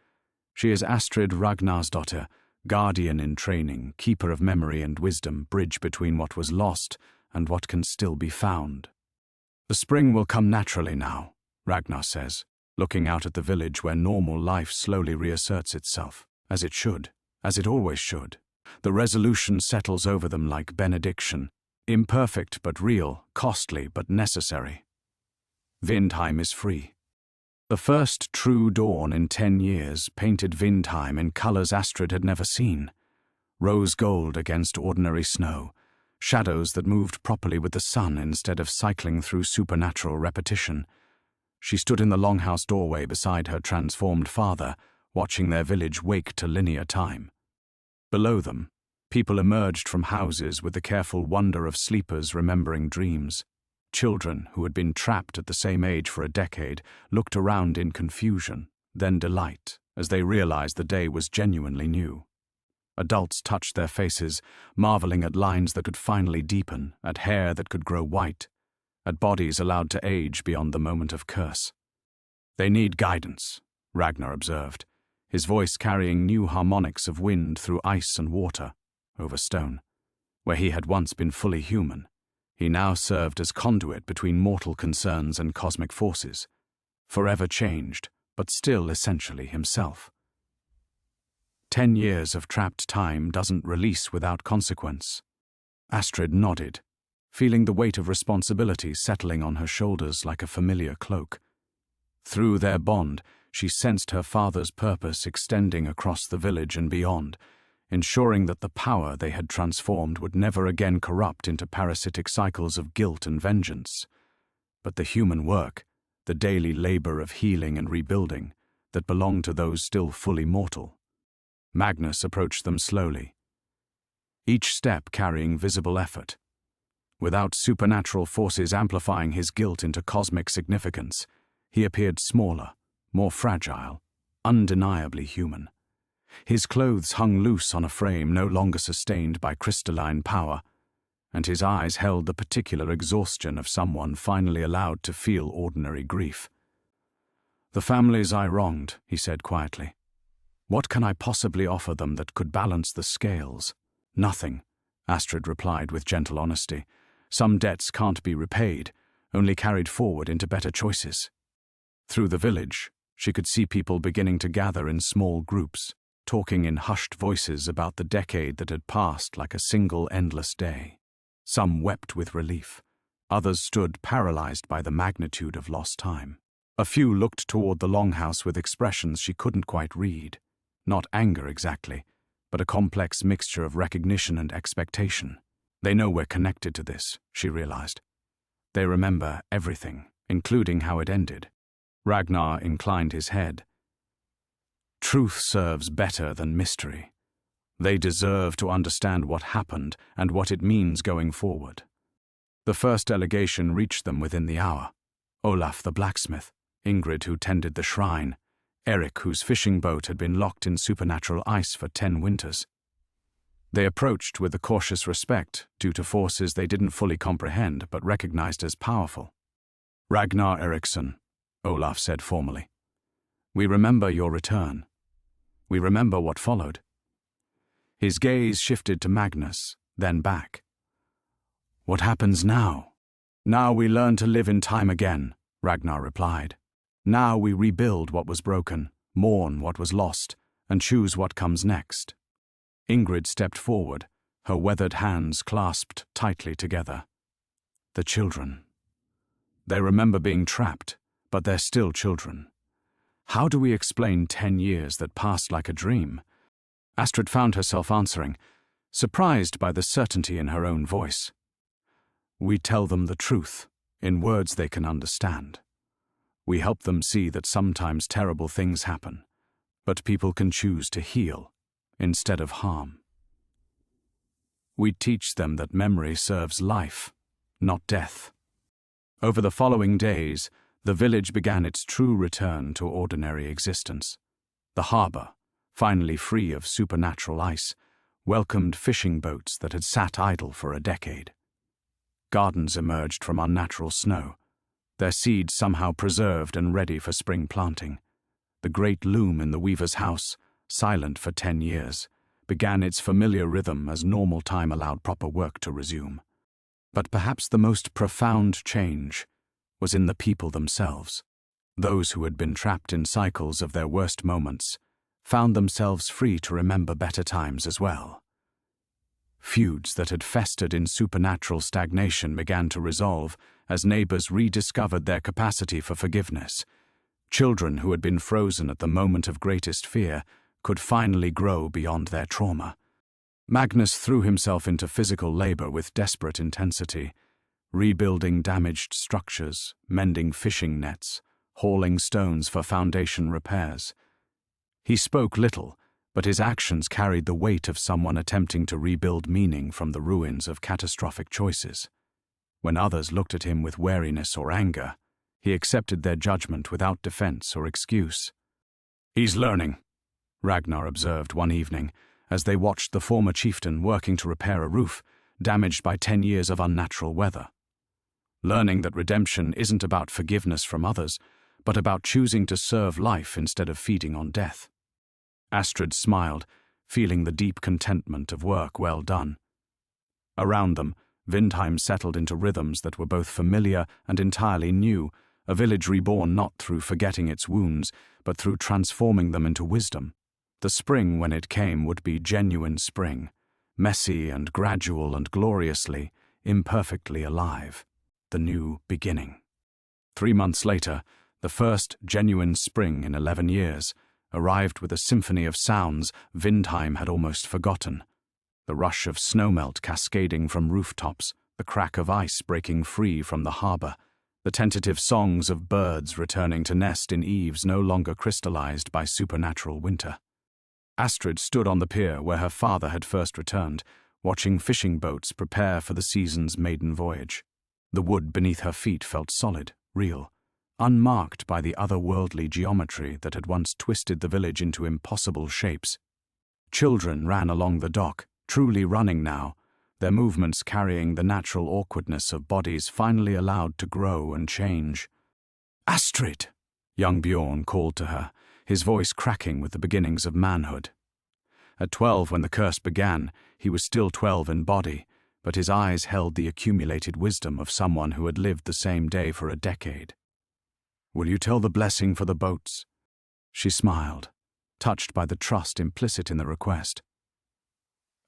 Speaker 1: She is Astrid Ragnarsdottir, guardian in training, keeper of memory and wisdom, bridge between what was lost and what can still be found. "The spring will come naturally now," Ragnar says, looking out at the village where normal life slowly reasserts itself, as it should, as it always should. The resolution settles over them like benediction, imperfect but real, costly but necessary. Vindheim is free. The first true dawn in 10 years painted Vindheim in colors Astrid had never seen. Rose gold against ordinary snow, shadows that moved properly with the sun instead of cycling through supernatural repetition. She stood in the longhouse doorway beside her transformed father, watching their village wake to linear time. Below them, people emerged from houses with the careful wonder of sleepers remembering dreams. Children, who had been trapped at the same age for a decade, looked around in confusion, then delight, as they realized the day was genuinely new. Adults touched their faces, marveling at lines that could finally deepen, at hair that could grow white, at bodies allowed to age beyond the moment of curse. "They need guidance," Ragnar observed. his voice carrying new harmonics of wind through ice and water, over stone. Where he had once been fully human, he now served as conduit between mortal concerns and cosmic forces, forever changed, but still essentially himself. 10 years of trapped time doesn't release without consequence. Astrid nodded, feeling the weight of responsibility settling on her shoulders like a familiar cloak. Through their bond, she sensed her father's purpose extending across the village and beyond, ensuring that the power they had transformed would never again corrupt into parasitic cycles of guilt and vengeance. But the human work, the daily labor of healing and rebuilding, that belonged to those still fully mortal. Magnus approached them slowly, each step carrying visible effort. Without supernatural forces amplifying his guilt into cosmic significance, he appeared smaller, more fragile, undeniably human. His clothes hung loose on a frame no longer sustained by crystalline power, and his eyes held the particular exhaustion of someone finally allowed to feel ordinary grief. "The families I wronged," he said quietly. "What can I possibly offer them that could balance the scales?" "Nothing," Astrid replied with gentle honesty. "Some debts can't be repaid, only carried forward into better choices." Through the village, she could see people beginning to gather in small groups, talking in hushed voices about the decade that had passed like a single endless day. Some wept with relief. Others stood paralyzed by the magnitude of lost time. A few looked toward the longhouse with expressions she couldn't quite read. Not anger exactly, but a complex mixture of recognition and expectation. They know we're connected to this, she realized. They remember everything, including how it ended. Ragnar inclined his head. Truth serves better than mystery. They deserve to understand what happened and what it means going forward. The first delegation reached them within the hour. Olaf the blacksmith, Ingrid who tended the shrine, Eric whose fishing boat had been locked in supernatural ice for 10 winters. They approached with a cautious respect due to forces they didn't fully comprehend but recognized as powerful. "Ragnar Eriksson," Olaf said formally. "We remember your return. We remember what followed." His gaze shifted to Magnus, then back. "What happens now?" "Now we learn to live in time again," Ragnar replied. "Now we rebuild what was broken, mourn what was lost, and choose what comes next." Ingrid stepped forward, her weathered hands clasped tightly together. The children. They remember being trapped, but they're still children. How do we explain 10 years that passed like a dream? Astrid found herself answering, surprised by the certainty in her own voice. "We tell them the truth, in words they can understand. We help them see that sometimes terrible things happen, but people can choose to heal instead of harm. We teach them that memory serves life, not death." Over the following days, the village began its true return to ordinary existence. The harbor, finally free of supernatural ice, welcomed fishing boats that had sat idle for a decade. Gardens emerged from unnatural snow, their seeds somehow preserved and ready for spring planting. The great loom in the weaver's house, silent for 10 years, began its familiar rhythm as normal time allowed proper work to resume. But perhaps the most profound change was in the people themselves. Those who had been trapped in cycles of their worst moments found themselves free to remember better times as well. Feuds that had festered in supernatural stagnation began to resolve as neighbors rediscovered their capacity for forgiveness. Children who had been frozen at the moment of greatest fear could finally grow beyond their trauma. Magnus threw himself into physical labor with desperate intensity, rebuilding damaged structures, mending fishing nets, hauling stones for foundation repairs. He spoke little, but his actions carried the weight of someone attempting to rebuild meaning from the ruins of catastrophic choices. When others looked at him with wariness or anger, he accepted their judgment without defense or excuse. "He's learning," Ragnar observed one evening, as they watched the former chieftain working to repair a roof damaged by 10 years of unnatural weather. "Learning that redemption isn't about forgiveness from others, but about choosing to serve life instead of feeding on death." Astrid smiled, feeling the deep contentment of work well done. Around them, Vindheim settled into rhythms that were both familiar and entirely new, a village reborn not through forgetting its wounds, but through transforming them into wisdom. The spring, when it came, would be genuine spring, messy and gradual and gloriously, imperfectly alive. The new beginning. 3 months later, the first genuine spring in 11 years, arrived with a symphony of sounds Vindheim had almost forgotten. The rush of snowmelt cascading from rooftops, the crack of ice breaking free from the harbor, the tentative songs of birds returning to nest in eaves no longer crystallized by supernatural winter. Astrid stood on the pier where her father had first returned, watching fishing boats prepare for the season's maiden voyage. The wood beneath her feet felt solid, real, unmarked by the otherworldly geometry that had once twisted the village into impossible shapes. Children ran along the dock, truly running now, their movements carrying the natural awkwardness of bodies finally allowed to grow and change. "Astrid!" young Bjorn called to her, his voice cracking with the beginnings of manhood. At 12, when the curse began, he was still 12 in body, but his eyes held the accumulated wisdom of someone who had lived the same day for a decade. "Will you tell the blessing for the boats?" She smiled, touched by the trust implicit in the request.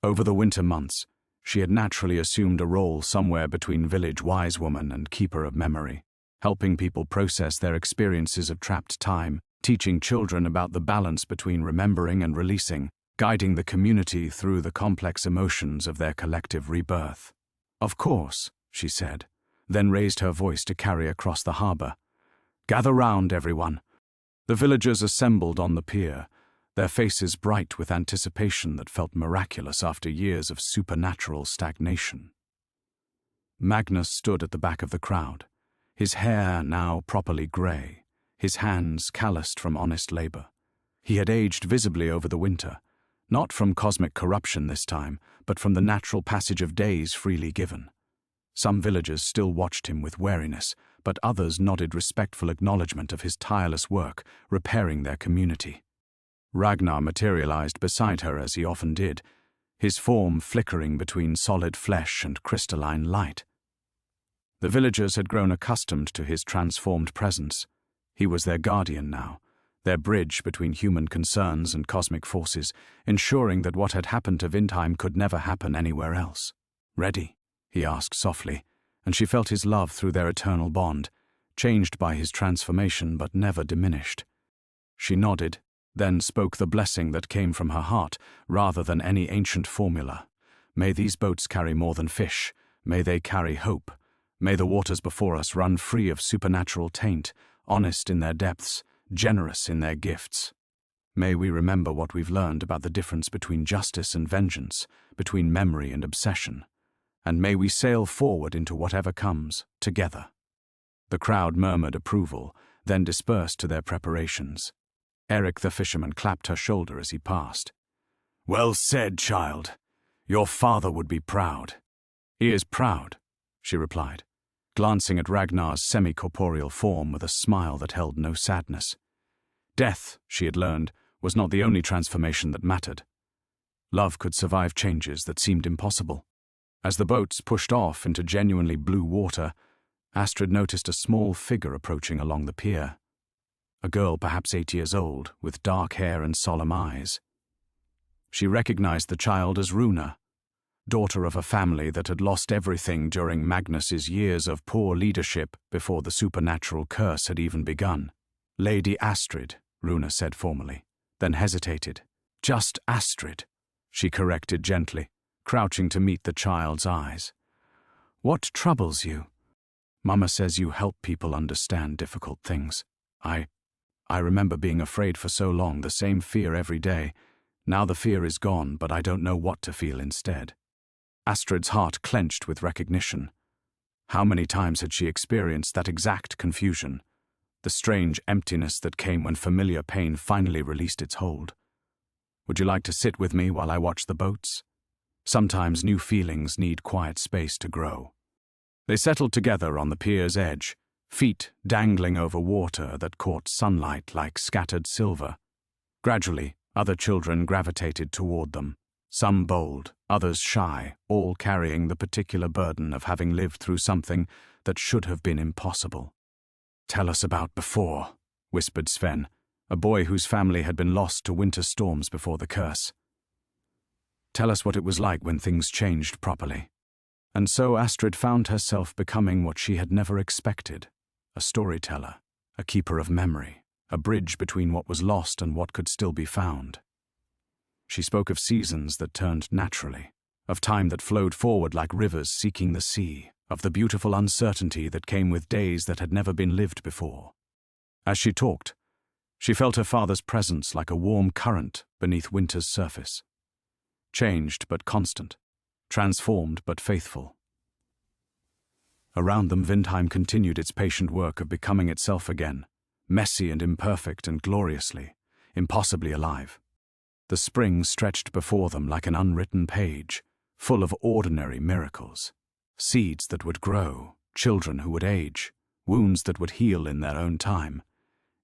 Speaker 1: Over the winter months, she had naturally assumed a role somewhere between village wise woman and keeper of memory, helping people process their experiences of trapped time, teaching children about the balance between remembering and releasing, guiding the community through the complex emotions of their collective rebirth. "Of course," she said, then raised her voice to carry across the harbor. "Gather round, everyone." The villagers assembled on the pier, their faces bright with anticipation that felt miraculous after years of supernatural stagnation. Magnus stood at the back of the crowd, his hair now properly grey, his hands calloused from honest labor. He had aged visibly over the winter, not from cosmic corruption this time, but from the natural passage of days freely given. Some villagers still watched him with wariness, but others nodded respectful acknowledgement of his tireless work, repairing their community. Ragnar materialized beside her as he often did, his form flickering between solid flesh and crystalline light. The villagers had grown accustomed to his transformed presence. He was their guardian now, their bridge between human concerns and cosmic forces, ensuring that what had happened to Vindheim could never happen anywhere else. "Ready?" he asked softly, and she felt his love through their eternal bond, changed by his transformation but never diminished. She nodded, then spoke the blessing that came from her heart, rather than any ancient formula. "May these boats carry more than fish. May they carry hope. May the waters before us run free of supernatural taint, honest in their depths, generous in their gifts. May we remember what we've learned about the difference between justice and vengeance, between memory and obsession. And may we sail forward into whatever comes, together." The crowd murmured approval, then dispersed to their preparations. Eric the fisherman clapped her shoulder as he passed. "Well said, child. Your father would be proud." "He is proud," she replied, glancing at Ragnar's semi-corporeal form with a smile that held no sadness. Death, she had learned, was not the only transformation that mattered. Love could survive changes that seemed impossible. As the boats pushed off into genuinely blue water, Astrid noticed a small figure approaching along the pier. A girl perhaps 8 years old, with dark hair and solemn eyes. She recognized the child as Runa, daughter of a family that had lost everything during Magnus's years of poor leadership before the supernatural curse had even begun. "Lady Astrid," Runa said formally, then hesitated. "Just Astrid," she corrected gently, crouching to meet the child's eyes. "What troubles you?" "Mama says you help people understand difficult things. I remember being afraid for so long, the same fear every day. Now the fear is gone, but I don't know what to feel instead." Astrid's heart clenched with recognition. How many times had she experienced that exact confusion? The strange emptiness that came when familiar pain finally released its hold. "Would you like to sit with me while I watch the boats? Sometimes new feelings need quiet space to grow." They settled together on the pier's edge, feet dangling over water that caught sunlight like scattered silver. Gradually, Other children gravitated toward them, some bold, others shy, all carrying the particular burden of having lived through something that should have been impossible. "Tell us about before," whispered Sven, a boy whose family had been lost to winter storms before the curse. "Tell us what it was like when things changed properly." And so Astrid found herself becoming what she had never expected, a storyteller, a keeper of memory, a bridge between what was lost and what could still be found. She spoke of seasons that turned naturally, of time that flowed forward like rivers seeking the sea, of the beautiful uncertainty that came with days that had never been lived before. As she talked, she felt her father's presence like a warm current beneath winter's surface. Changed but constant, transformed but faithful. Around them, Vindheim continued its patient work of becoming itself again, messy and imperfect and gloriously, impossibly alive. The spring stretched before them like an unwritten page, full of ordinary miracles. Seeds that would grow, children who would age, wounds that would heal in their own time.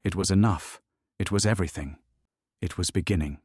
Speaker 1: It was enough. It was everything. It was beginning.